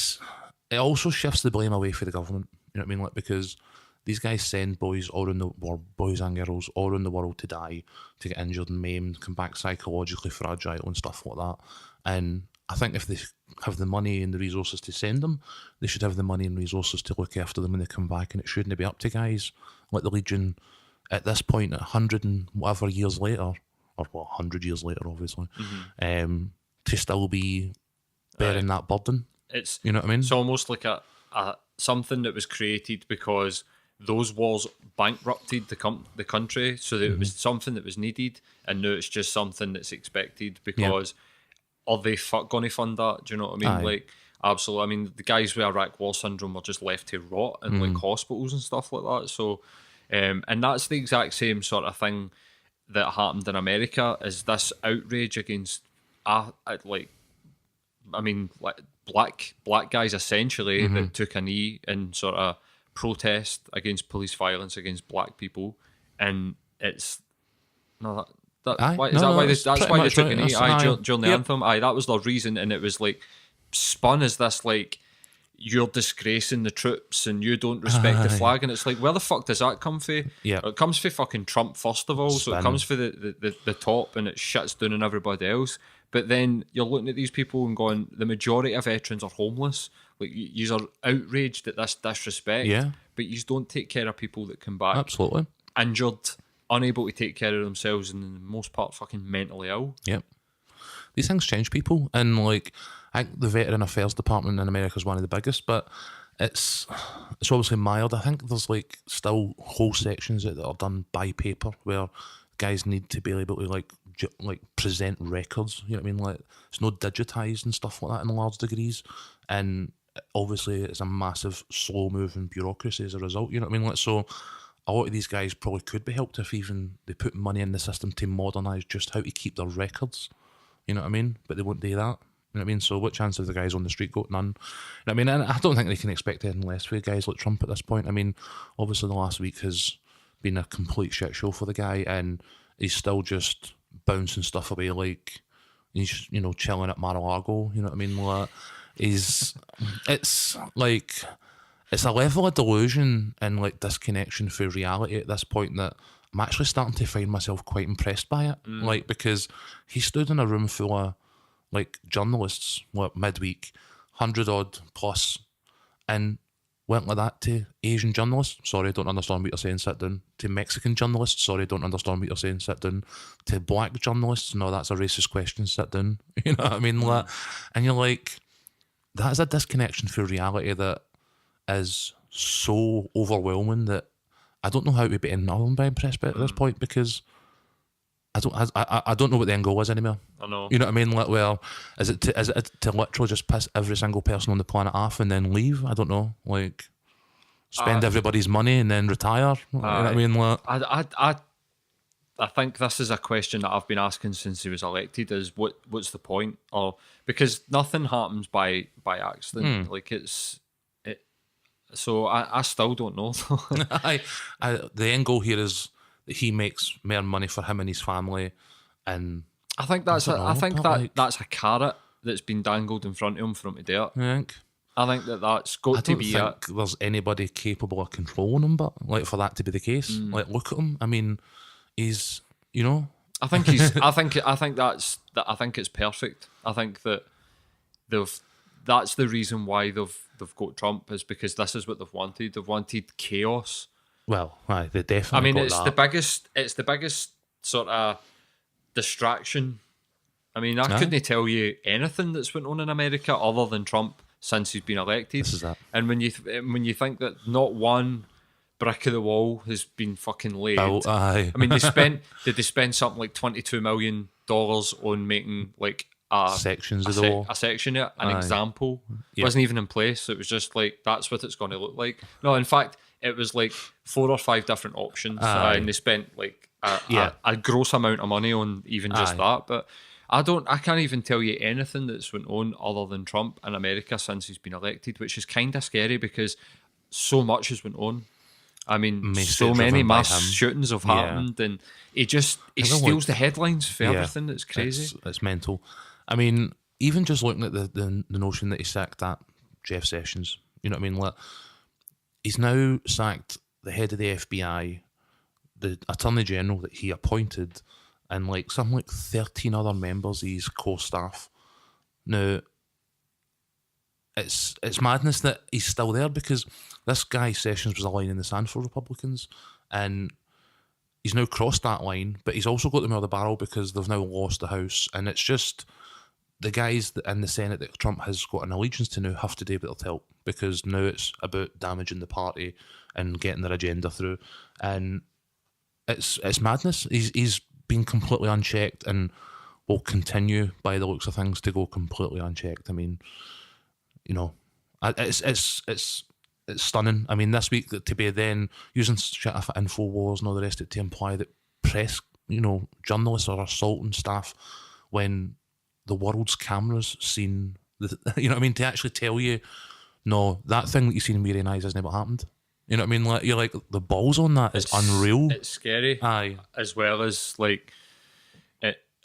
also shifts the blame away for the government. You know what I mean? Like, because these guys send boys all around the world, boys and girls all around the world to die, to get injured and maimed, come back psychologically fragile and stuff like that. And I think if they have the money and the resources to send them, they should have the money and resources to look after them when they come back. And it shouldn't be up to guys like the Legion at this point, 100 and whatever years later, or 100 years later, obviously, to still be bearing that burden. You know what I mean? It's almost like a something that was created because those wars bankrupted the country, so that it was something that was needed, and now it's just something that's expected because are they going to fund that? Do you know what I mean? Aye. Like, absolutely. I mean, the guys with Iraq War syndrome were just left to rot in like hospitals and stuff like that. So, and that's the exact same sort of thing that happened in America. Is this outrage against black guys essentially that took a knee in sort of protest against police violence against black people, and it's no that Aye. why, No, is that no, why they, that's that's pretty why they much took right. a knee That's- aye, aye. during the Yep. anthem, aye, that was the reason, and it was like spun as this like you're disgracing the troops and you don't respect the Aye. flag, and it's like, where the fuck does that come for? Yeah. It comes for fucking Trump first of all, so it Spin. comes for the top, and it shuts down on everybody else. But then you're looking at these people and going, the majority of veterans are homeless. Like, you are outraged at this disrespect, Yeah. but you don't take care of people that come back Absolutely. injured, unable to take care of themselves, and in the most part fucking mentally ill. Yep. These things change people, and like, I think the Veteran Affairs Department in America is one of the biggest, but it's obviously mired. I think there's like still whole sections that are done by paper where guys need to be able to like like present records. You know what I mean? Like it's not digitized and stuff like that in large degrees, and obviously it's a massive slow moving bureaucracy as a result. You know what I mean? Like so. A lot of these guys probably could be helped if even they put money in the system to modernise just how to keep their records. You know what I mean? But they won't do that. You know what I mean? So what chance have the guys on the street got? None. You know what I mean? And I don't think they can expect anything less for guys like Trump at this point. I mean, obviously the last week has been a complete shit show for the guy, and he's still just bouncing stuff away like he's, you know, chilling at Mar-a-Lago. You know what I mean? Like, it's like... It's a level of delusion and like disconnection for reality at this point that I'm actually starting to find myself quite impressed by it. Like, because he stood in a room full of like journalists, what, midweek, 100 odd plus, and went like that to Asian journalists. Sorry, don't understand what you're saying, sit down. To Mexican journalists. Sorry, don't understand what you're saying, sit down. To black journalists. No, that's a racist question, sit down. You know what I mean? Like, and you're like, that's a disconnection for reality that is so overwhelming that I don't know how to be anything other than by impressed by it at this point, because I don't know what the end goal is anymore. I know. You know what I mean? Like, well, is it to literally just piss every single person on the planet off and then leave? I don't know. Like, spend everybody's money and then retire. You know what I mean? Like, I think this is a question that I've been asking since he was elected: is what's the point? Or because nothing happens by accident. Like so I still don't know. the end goal here is that he makes more money for him and his family, and I think that's a carrot that's been dangled in front of him for him to do it. I think that's got to be it. I don't think there's anybody capable of controlling him, but like for that to be the case, like look at him. I mean, he's, you know. I think he's. I think it's perfect. I think that that's the reason why they've got Trump, is because this is what they've wanted. They've wanted chaos. Well, aye, they definitely. I mean, got it's that. the biggest sort of distraction. I mean, I couldn't tell you anything that's went on in America other than Trump since he's been elected. This is that. And when you think that not one brick of the wall has been fucking laid. Aye. I mean, they spend something like $22 million on making like sections of the wall, a section of it, an example. It wasn't even in place. It was just like, that's what it's going to look like. No, in fact, it was like 4 or 5 different options, and they spent like a gross amount of money on even just that. But I can't even tell you anything that's went on other than Trump in America since he's been elected, which is kind of scary because so much has went on. I mean, so many mass shootings have happened, and he steals the headlines for everything. That's crazy. It's mental. I mean, even just looking at the notion that he sacked that Jeff Sessions, you know what I mean? Like, he's now sacked the head of the FBI, the Attorney General that he appointed, and like 13 other members of his core staff. Now, it's madness that he's still there, because this guy Sessions was a line in the sand for Republicans, and he's now crossed that line, but he's also got them out of the barrel because they've now lost the House, and it's just the guys in the Senate that Trump has got an allegiance to now have to do a bit of help, because now it's about damaging the party and getting their agenda through, and it's madness. He's been completely unchecked and will continue, by the looks of things, to go completely unchecked. I mean, you know, it's stunning. I mean, this week to be then using shit off InfoWars and all the rest of it to imply that press, you know, journalists are assaulting staff when the world's cameras seen, you know what I mean, to actually tell you, no, that thing that you seen in Mary and I's has never happened. You know what I mean? Like, you're like, the balls on that is unreal. It's scary. Aye. As well as like,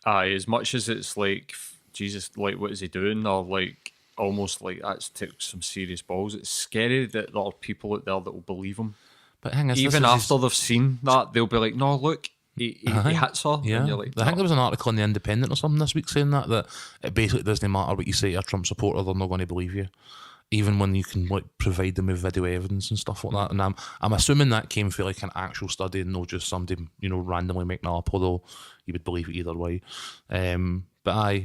as much as it's like, Jesus, like, what is he doing? Or like, almost like that's took some serious balls. It's scary that there are people out there that will believe him. But hang on, even after they've seen that, they'll be like, no, look, he hits her. Yeah. And you're like, I think there was an article in The Independent or something this week saying that it basically doesn't matter what you say to a Trump supporter, they're not going to believe you, even when you can like provide them with video evidence and stuff like that. And I'm assuming that came from like an actual study and not just somebody, you know, randomly making it up, although you would believe it either way. But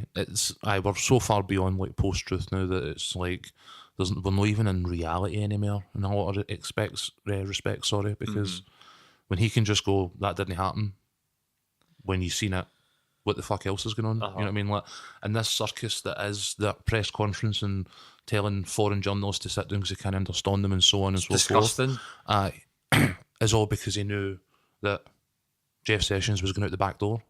we're so far beyond like post-truth now that it's like we're not even in reality anymore in a lot of respects, because when he can just go, that didn't happen, when you've seen it what the fuck else is going on? You know what I mean? Like, and this circus that is that press conference and telling foreign journalists to sit down because they can't understand them and so on and so Disgusting. forth. Is all because he knew that Jeff Sessions was going out the back door.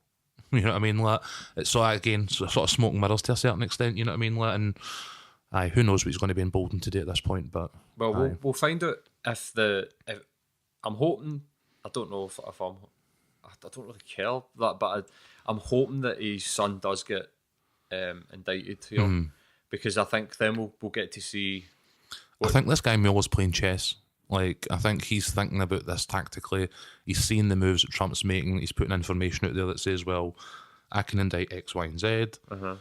You know what I mean? Like, it's so again, sort of smoke and mirrors to a certain extent. You know what I mean? Like, and who knows what he's going to be emboldened to do at this point? But well, we'll find out if I'm hoping. I don't know if I don't really care that, but I'm hoping that his son does get indicted here because I think then we'll get to see. I think this guy Mueller's playing chess. Like, I think he's thinking about this tactically. He's seeing the moves that Trump's making. He's putting information out there that says, well, I can indict X, Y, and Z. I've got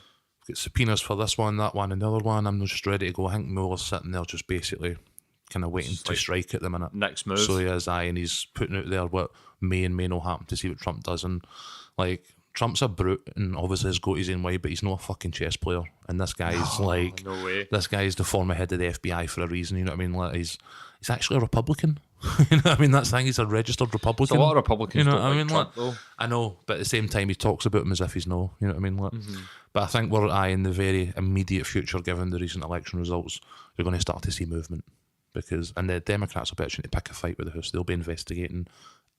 subpoenas for this one, that one, and the other one. I'm just ready to go. I think Mueller's sitting there just basically kind of waiting to strike at the minute. Next move. So he is, and he's putting out there what may and may not happen to see what Trump does. And, like, Trump's a brute and obviously has got his own way, but he's not a fucking chess player. And this guy's no way. This guy's the former head of the FBI for a reason. You know what I mean? Like, he's actually a Republican. You know what I mean? That's the thing. He's a registered Republican. So a lot of Republicans you know don't what like Trump, though. I know, but at the same time, he talks about him as if he's no. You know what I mean? Like, but I think we're in the very immediate future, given the recent election results, you're going to start to see movement and the Democrats will be actually to pick a fight with the House. They'll be investigating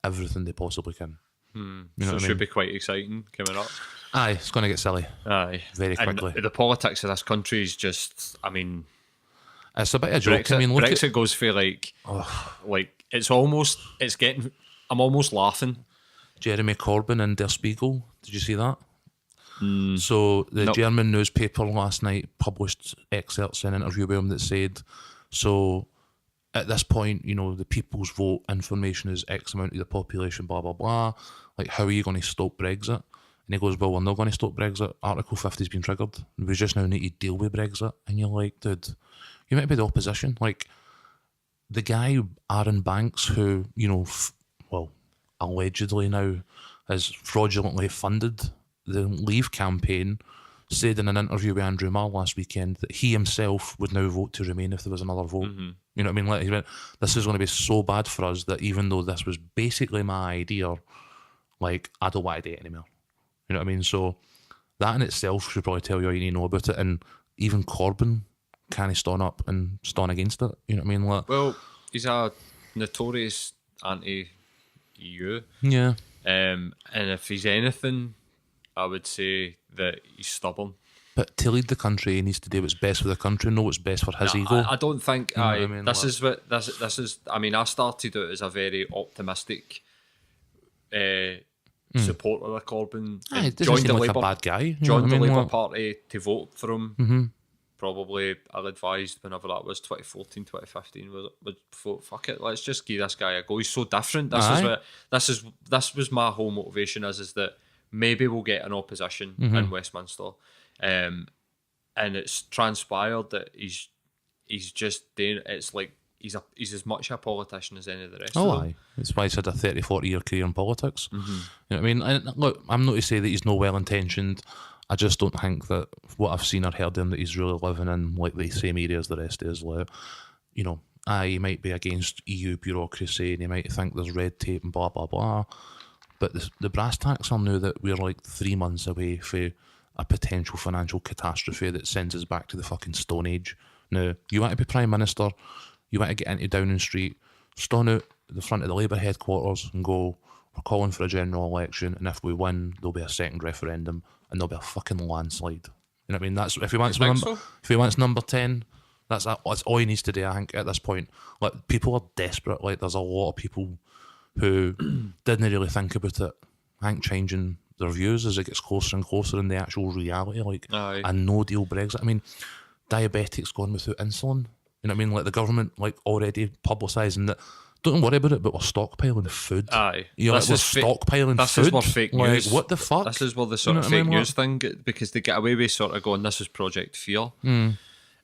everything they possibly can. You know So what it I should mean? be quite exciting coming up. Aye, it's going to get silly. Aye. Very quickly. And the politics of this country is just, I mean, It's a bit of a joke. Brexit, I mean, look Brexit goes for like it's almost, I'm almost laughing. Jeremy Corbyn and Der Spiegel. Did you see that? So the German newspaper last night published excerpts in an interview with him that said, so at this point, you know, the people's vote information is X amount of the population, blah, blah, blah. Like, how are you going to stop Brexit? And he goes, well, we're not going to stop Brexit. Article 50 has been triggered. We just now need to deal with Brexit. And you're like, dude, you might be the opposition. Like, the guy, Aaron Banks, who, you know, allegedly now has fraudulently funded the Leave campaign, said in an interview with Andrew Marr last weekend that he himself would now vote to remain if there was another vote. You know what I mean? Like, he went, this is going to be so bad for us that even though this was basically my idea, like, I don't want to do it anymore. You know what I mean? So that in itself should probably tell you all you need to know about it. And even Corbyn can't stand up and stand against it. You know what I mean? Like, Well, he's a notorious anti-EU. yeah. And if he's anything, I would say that he's stubborn. But to lead the country, he needs to do what's best for the country, know what's best for his ego. I don't think know what I mean? this is what this is. I mean, I started out as a very optimistic supporter of Corbyn. Aye, it doesn't seem like a bad guy. You know Joined what I the mean? Labour Like, Party to vote for him. Probably, I'll advise whenever that was 2014, 2015. Was thought, fuck it, let's just give this guy a go. He's so different. This was my whole motivation is that maybe we'll get an opposition in Westminster, and it's transpired that he's just doing. It's like he's as much a politician as any of the rest. oh, of them. aye. That's why he's had a 30, 40-year career in politics. You know what I mean? And look, I'm not to say that he's no well-intentioned. I just don't think that what I've seen or heard him that he's really living in like the same area as the rest of us. Like, you know, he might be against EU bureaucracy and he might think there's red tape and blah, blah, blah. But the brass tacks are now that we're like 3 months away from a potential financial catastrophe that sends us back to the fucking Stone Age. Now, you want to be Prime Minister, you want to get into Downing Street, stand out at the front of the Labour headquarters and go, we're calling for a general election, and if we win, there'll be a second referendum, and there'll be a fucking landslide. You know what I mean? That's if he wants number 10, that's all he needs to do. I think at this point, like, people are desperate. Like, there's a lot of people who didn't really think about it. I think changing their views as it gets closer and closer in the actual reality, like a no deal Brexit. I mean, diabetics going without insulin. You know what I mean? Like, the government already publicising that. Don't worry about it, but we're stockpiling food. Aye. We're stockpiling this food. is where fake news. Like, what the fuck? This is where the sort of what I fake mean? news thing, because they get away with sort of going, this is Project Fear.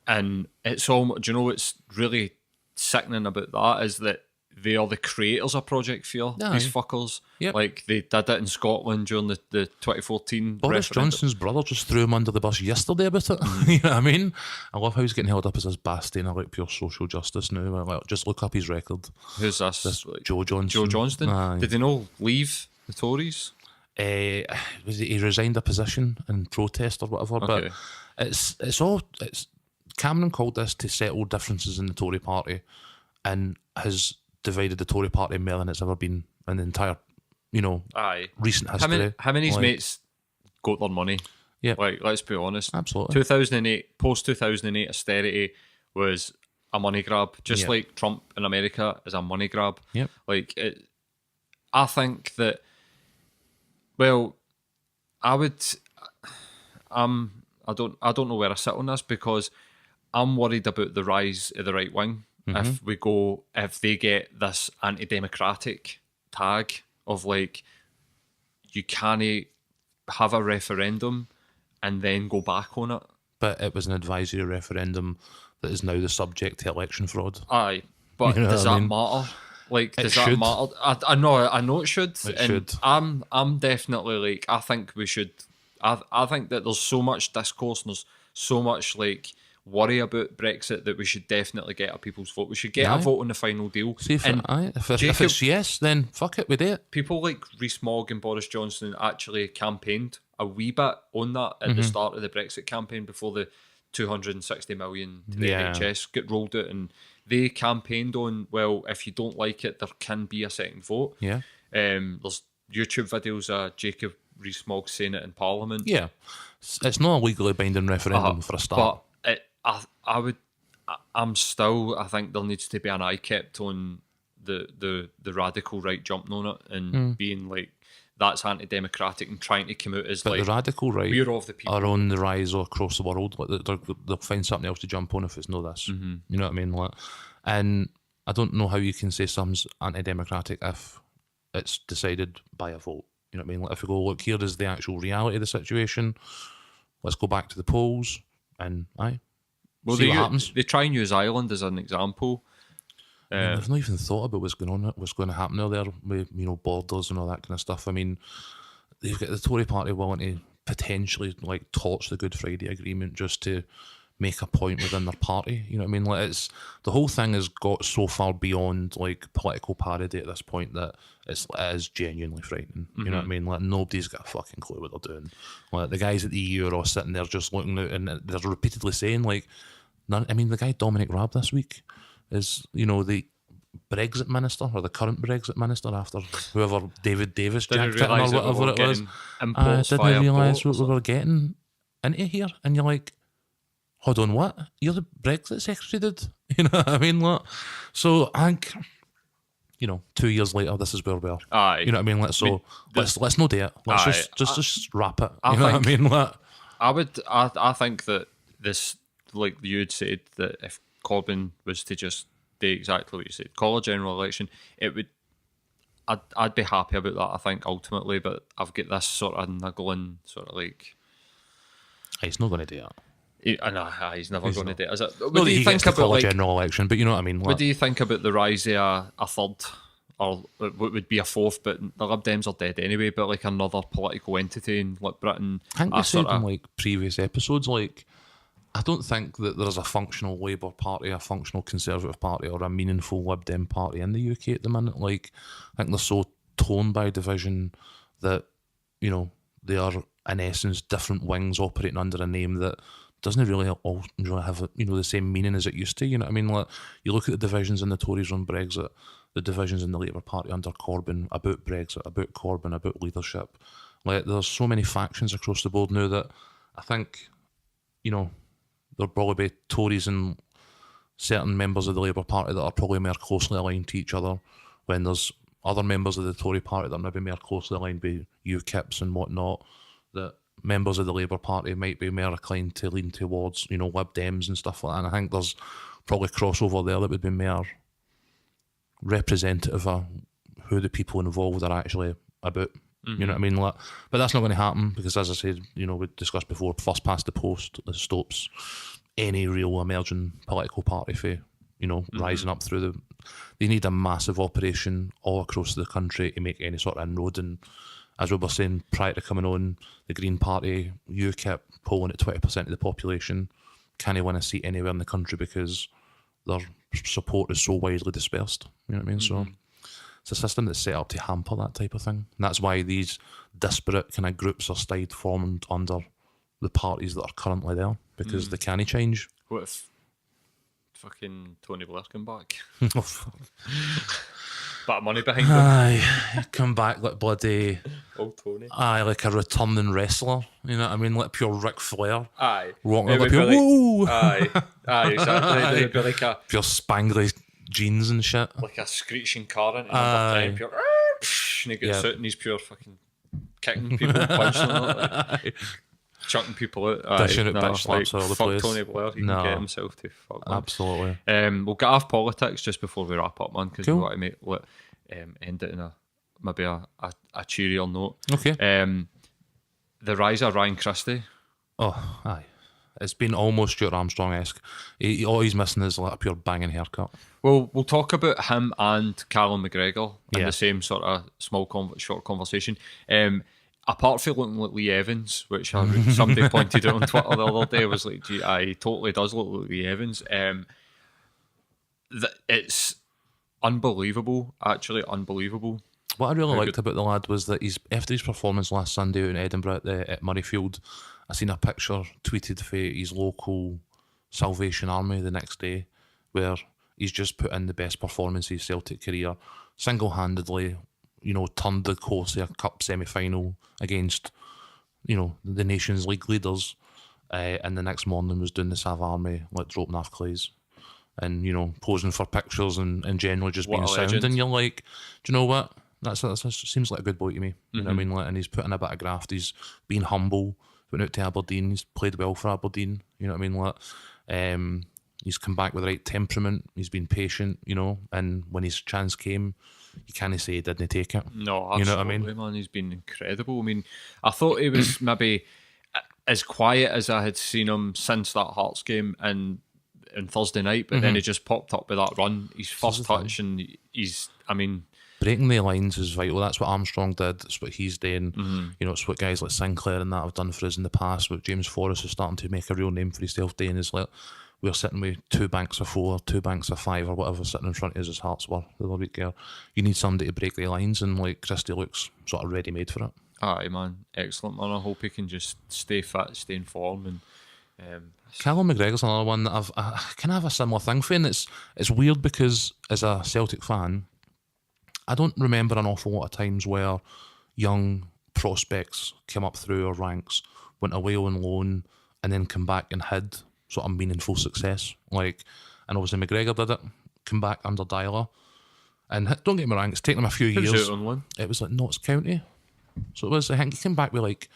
And it's all, do you know what's really sickening about that is that they are the creators of Project Fear, these fuckers. Yep. Like, they did it in Scotland during the 2014 Boris referendum. Johnson's brother just threw him under the bus yesterday about it. You know what I mean? I love how he's getting held up as this bastion of like pure social justice now. Like, just look up his record. Who's this? Joe Johnson. Joe Johnston. Aye. Did they not leave the Tories? he resigned a position in protest or whatever. Okay. But it's Cameron called this to settle differences in the Tory party, and has divided the Tory party more than it's ever been in the entire, Aye. recent history. How many of his Like, mates got their money? Yep. Like, let's be honest. Absolutely. 2008, post 2008 austerity was a money grab, just Yep. like Trump in America is a money grab. Yep. Like, I think that, well, I would, I don't know where I sit on this, because I'm worried about the rise of the right wing. If they get this anti-democratic tag of like, you can't have a referendum and then go back on it. But it was an advisory referendum that is now the subject to election fraud. Aye, but You know does what I that mean? matter? Like, does It that should. matter? I know it should. It and should. I'm definitely like, I think we should. I think that there's so much discourse and there's so much like worry about Brexit that we should definitely get a people's vote. We should get a Aye. vote on the final deal. See, if, and if it's yes, then fuck it, we do it. people like Rees-Mogg and Boris Johnson actually campaigned a wee bit on that at Mm-hmm. the start of the Brexit campaign before the 260 million to the Yeah. NHS get rolled out, and they campaigned on, well, if you don't like it, there can be a second vote. Yeah. There's YouTube videos of Jacob Rees-Mogg saying it in Parliament. Yeah. It's not a legally binding referendum for a start. But I think there needs to be an eye kept on the radical right jumping on it and being like, that's anti-democratic, and trying to come out as But like, the radical right we're of the people. are on the rise across the world. Like they'll find something else to jump on if it's not this. Mm-hmm. You know what I mean? Like, and I don't know how you can say something's anti-democratic if it's decided by a vote. You know what I mean? Like, if we go, look, here is the actual reality of the situation. Let's go back to the polls and Well, see what happens. they try and use Ireland as an example. I mean, I've not even thought about what's going to happen there with borders and all that kind of stuff. I mean, they've got the Tory party willing to potentially like torch the Good Friday Agreement just to make a point within their party. You know what I mean? Like, it's the whole thing has got so far beyond like political parody at this point that it is genuinely frightening. You know what I mean? Like, nobody's got a fucking clue what they're doing. Like, the guys at the EU are all sitting there just looking out, and they're repeatedly saying like, the guy Dominic Raab this week is, the Brexit minister, or the current Brexit minister, after whoever David Davis jacked it or whatever it was. Didn't realise what we were getting into here. And you're like, hold on, what? You're the Brexit secretary, dude? You know what I mean? Like, so I think, 2 years later, this is where we are. Aye. You know what I mean? Let's not do it. Let's just wrap it. You know what I mean? Like, I think that this, like you had said, that if Corbyn was to just do exactly what you said, call a general election, it would. I'd be happy about that, I think, ultimately. But I've got this sort of niggling, sort of like, he's not going to do it. He's never going to do it. Is it? What No, do you he think gets to about call a like? general election, but you know what I mean? What Like, do you think about the rise of a third, or what would be a fourth? But the Lib Dems are dead anyway. But like another political entity in like Britain. I think we a said sort in of- like previous episodes, like, I don't think that there's a functional Labour Party, a functional Conservative Party, or a meaningful Lib Dem Party in the UK at the minute. Like, I think they're so torn by division that, they are in essence different wings operating under a name that doesn't really all really have the same meaning as it used to. You know what I mean? Like, you look at the divisions in the Tories on Brexit, the divisions in the Labour Party under Corbyn about Brexit, about Corbyn, about leadership. Like, there's so many factions across the board now that I think, there'll probably be Tories and certain members of the Labour Party that are probably more closely aligned to each other, when there's other members of the Tory Party that are maybe more closely aligned with UKIPs and whatnot, that members of the Labour Party might be more inclined to lean towards, Lib Dems and stuff like that. And I think there's probably crossover there that would be more representative of who the people involved are actually about. You know what I mean? Like, but that's not going to happen because, as I said, we discussed before, first past the post that stops any real emerging political party for, rising up through the. They need a massive operation all across the country to make any sort of inroad. And as we were saying prior to coming on, the Green Party, UKIP, polling at 20% of the population, can't win a seat anywhere in the country because their support is so widely dispersed. You know what I mean? So It's a system that's set up to hamper that type of thing. And that's why these disparate kind of groups are stayed formed under the parties that are currently there, because they can't change. What if fucking Tony Blair come back? Oh, fuck. Bit of money behind him. Aye, come back like bloody... Old Tony. Aye, like a returning wrestler. You know what I mean? Like pure Ric Flair. Aye. Walking It up would pure, be like- woo! Aye, exactly. It would be like a Pure spangly jeans and shit. screeching car into Aye. number 10, pure and he gets Yeah. out and he's pure fucking kicking people, punching them, like, chucking people out. Aye, Dishing out bitch slaps all over the fuck place. Tony Blair, he No. can get himself to fuck man. Absolutely. We'll get off politics just before we wrap up, man, because Cool. we want to end it in maybe a cheerier note. Okay. The rise of Ryan Christie. Oh, aye. It's been almost Stuart Armstrong-esque. All he's missing is like a pure banging haircut. Well, we'll talk about him and Callum McGregor in Yeah. the same sort of short conversation. Apart from looking like Lee Evans, which somebody pointed out on Twitter the other day, was like, gee, he totally does look like Lee Evans. It's unbelievable, actually unbelievable. What I really Very liked good. about the lad was that after his performance last Sunday out in Edinburgh at Murrayfield, I seen a picture tweeted for his local Salvation Army the next day, where he's just put in the best performance of his Celtic career, single-handedly, turned the course of a cup semi-final against, the Nations League leaders, and the next morning was doing the Sav Army, like dropping off clays. And, posing for pictures and generally just What being a sound. legend. And you're like, do you know what? That seems like a good boy to me. You know Mm-hmm. what I mean? Like, and he's put in a bit of graft. He's been humble. Went out to Aberdeen. He's played well for Aberdeen. You know what I mean? Like, he's come back with the right temperament. He's been patient, and when his chance came, you can't say he didn't take it. No, absolutely, You know what I mean? man. He's been incredible. I mean, I thought he was maybe as quiet as I had seen him since that Hearts game and on Thursday night, but then he just popped up with that run. His first touch, and Breaking the lines is vital. That's what Armstrong did. That's what he's doing. It's what guys like Sinclair and that have done for us in the past. What James Forrest is starting to make a real name for himself doing is like, we're sitting with 2 banks of 4, 2 banks of 5 or whatever sitting in front of us as Hearts were the other week there. You need somebody to break the lines, and like Christie looks sort of ready made for it. aye, man, excellent, man. I hope he can just stay fit, stay in form, and Callum McGregor's another one that I kind of have a similar thing for, and it's weird because as a Celtic fan, I don't remember an awful lot of times where young prospects came up through our ranks, went away on loan, and then come back and had sort of meaningful success. Like, and obviously McGregor did it, come back under Dyler, and don't get me wrong, it's taken him a few he was years. out on loan. It was like Notts County, so it was. I think he came back with like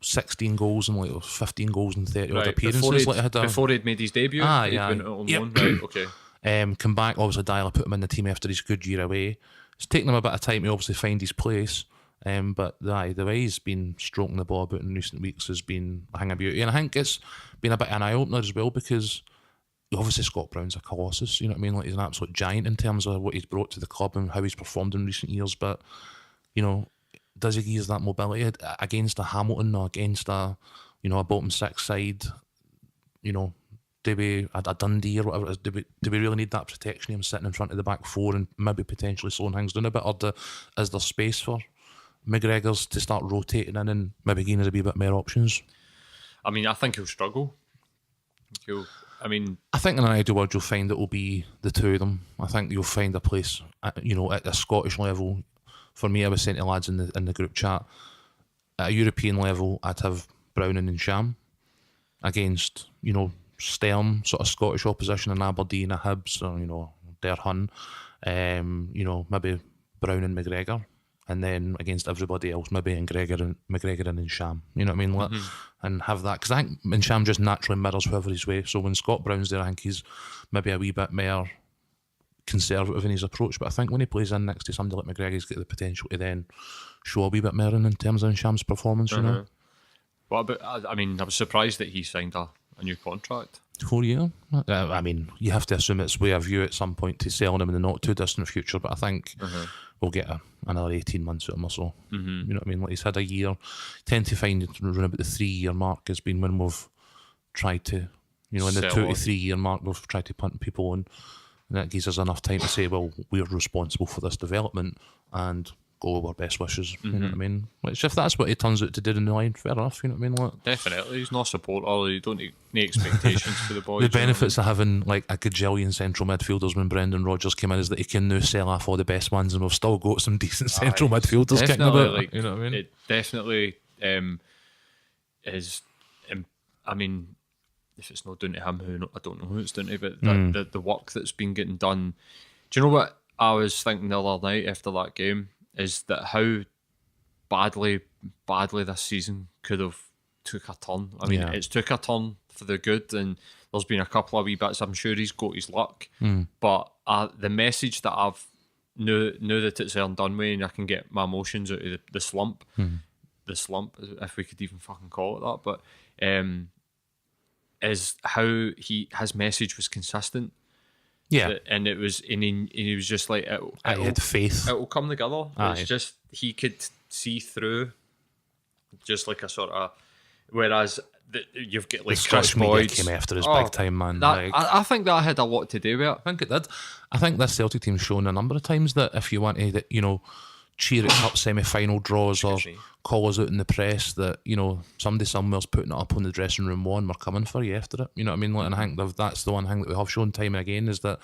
16 goals and like 15 goals and 30 odd appearances. Before he'd made his debut, Aye, he'd aye. been out on Yep. loan. Right, okay. Come back, obviously Dyler put him in the team after his good year away. It's taken him a bit of time to obviously find his place, but the way he's been stroking the ball about in recent weeks has been a thing of beauty, and I think it's been a bit of an eye-opener as well, because obviously Scott Brown's a colossus, you know what I mean? Like, he's an absolute giant in terms of what he's brought to the club and how he's performed in recent years, but, does he give us that mobility against a Hamilton or against a bottom six side? Do we a Dundee or whatever it is? Do we really need that protection of him sitting in front of the back four and maybe potentially slowing things down a bit, or is there space for McGregor's to start rotating in and maybe giving us a wee bit more options? I mean, I think he'll struggle. I think in an ideal world you'll find it will be the two of them. I think you'll find a place, at the Scottish level. For me, I was saying to lads in the group chat, at a European level, I'd have Browning and Sham against, stern sort of Scottish opposition in Aberdeen, a Hibs, or Derhun, maybe Brown and McGregor, and then against everybody else, maybe McGregor and Sham. You know what I mean? And have that, because I think Sham just naturally mirrors whoever he's with. So when Scott Brown's there, I think he's maybe a wee bit more conservative in his approach. But I think when he plays in next to somebody like McGregor, he's got the potential to then show a wee bit more in terms of Sham's performance. You know, What about? I was surprised that he signed a new contract. 4 year. I mean, you have to assume it's with a view at some point to selling him in the not too distant future. But I think we'll get another 18 months out of him or so. You know what I mean? Like, he's had a year. Tend to find it around about the 3 year mark has been when we've tried to, in the Sell 2 to on. 3 year mark, we've tried to punt people on. And that gives us enough time to say, well, we're responsible for this development and go with our best wishes. You know what I mean? Which, if that's what he turns out to do in the line, fair enough. You know what I mean? Like, Definitely, he's not a supporter. You don't need any expectations for the boys. the benefits of having like a gajillion central midfielders when Brendan Rodgers came in is that he can now sell off all the best ones, and we've still got some decent central midfielders kicking about. Like, you know what I mean? It definitely is. I mean, if it's not down to him, I don't know who it's down to, but the work that's been getting done. Do you know what I was thinking the other night after that game? Is that how badly this season could have took a turn. I mean, it's took a turn for the good, and there's been a couple of wee bits. I'm sure he's got his luck, but the message that I've knew that it's there and done with, and I can get my emotions out of the slump, if we could even fucking call it that, but is how his message was consistent. Yeah, and it was, and he was just like, I had faith. It will come together. Aye. It's just he could see through, just like a sort of. Whereas you've got like the Chris social media Boyd came after his big time, man. That, I think that had a lot to do with it. I think it did. I think this Celtic team's shown a number of times that if you want to, you know, cheer at cup semi-final draws or call us out in the press, that, you know, somebody somewhere's putting it up on the dressing room wall and we're coming for you after it. You know what I mean? Like, and I think that's the one thing that we have shown time and again, is that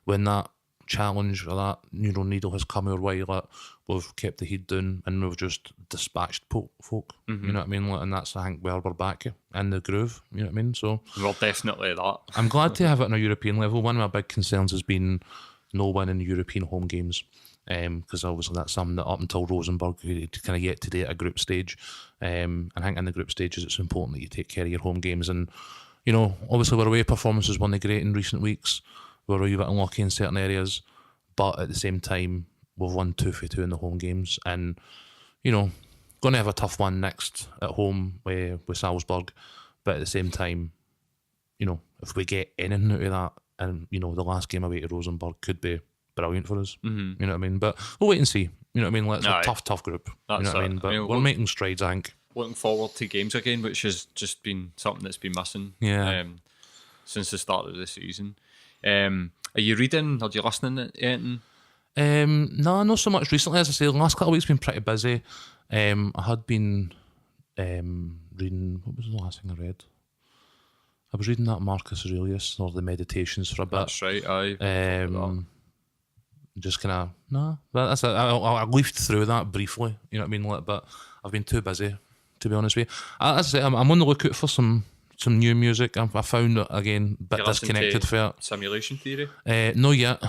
when that challenge or that, you know, needle has come our way, like, we've kept the heat down and we've just dispatched folk. You know what I mean? Like, and that's, I think, where we're back in the groove. You know what I mean? So Well, definitely that. I'm glad to have it on a European level. One of my big concerns has been no win in European home games, because obviously that's something that up until Rosenborg we kind of yet to do at a group stage. And I think in the group stages it's important that you take care of your home games. And, you know, obviously our away performances weren't great in recent weeks. We're a wee bit unlucky in certain areas, but at the same time we've won 2 for 2 in the home games, and, you know, going to have a tough one next at home with Salzburg. But at the same time, you know, if we get anything out of that, and, you know, the last game away to Rosenborg could be brilliant for us. You know what I mean? But we'll wait and see. You know what I mean? Like, it's a tough group. That's you know what I mean? But we're making strides, I think. Looking forward to games again, which has just been something that's been missing since the start of the season. Are you reading? Are you listening to anything? No, not so much recently. As I say, the last couple of weeks been pretty busy. I had been reading. What was the last thing I read? I was reading that Marcus Aurelius or the Meditations for a bit. That's right. Aye. Just kind of but that's it. I leafed through that briefly. You know what I mean? Like, but I've been too busy, to be honest with you. As I say, I'm on the lookout for some new music. I found it again a bit disconnected for it. Simulation Theory? No yet.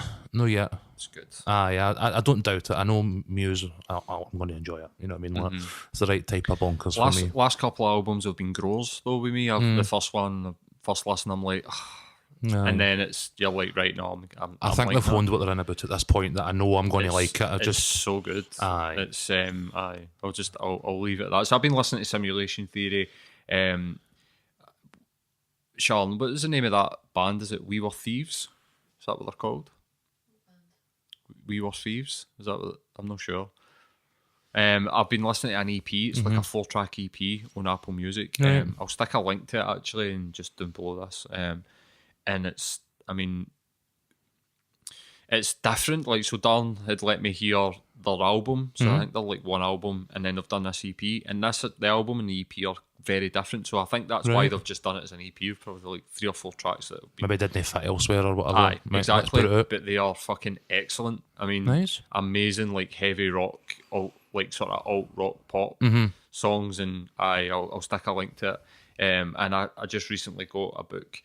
It's good. I don't doubt it. I know Muse. I'm going to enjoy it. You know what I mean? Like, it's the right type of bonkers for me. Last couple of albums have been growers though with me. The first listen, I'm like, and then you're like, right now, I think they've honed what they're in about at this point, that I know I'm going to like it. It's so good. Aye. It's I'll leave it at that. So I've been listening to Simulation Theory. Sean, what is the name of that band? Is it We Were Thieves? Is that what they're called? We Were Thieves? Is that what? I'm not sure. I've been listening to an EP. It's like a 4-track EP on Apple Music. I'll stick a link to it actually, and just down below this. And it's, I mean, it's different. Like, so Dan had let me hear their album. So I think they're like one album, and then they've done this EP. And the album and the EP are very different. So I think that's why they've just done it as an EP. Probably like 3 or 4 tracks that maybe didn't fit elsewhere or whatever. Aye, exactly. But they are fucking excellent. I mean, amazing, like heavy rock, like sort of alt rock pop songs. And I'll stick a link to it. And I just recently got a book.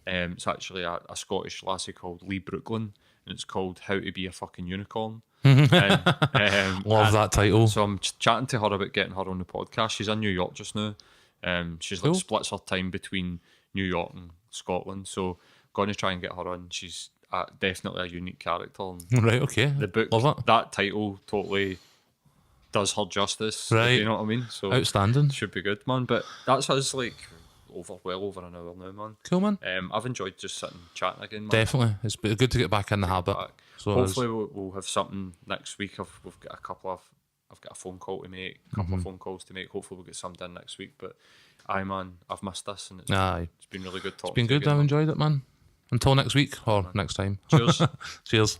It's actually a Scottish lassie called Lee Brooklyn, and it's called How to Be a Fucking Unicorn. Love that title. So I'm chatting to her about getting her on the podcast. She's in New York just now. She's like splits her time between New York and Scotland. So going to try and get her on. She's definitely a unique character. And right, okay. The book, love it. That title totally does her justice. Right. You know what I mean? So outstanding. Should be good, man. But that's us like well over an hour now, man. Cool, man. I've enjoyed just sitting chatting again, man. Definitely. It's good to get back in the habit. So hopefully we'll have something next week. I've got a phone call to make, a couple of phone calls to make. Hopefully we'll get some done next week. But man, I've missed this, and it's been really good talking. It's been good. I've enjoyed it, man. Until next week or next time. Cheers. Cheers.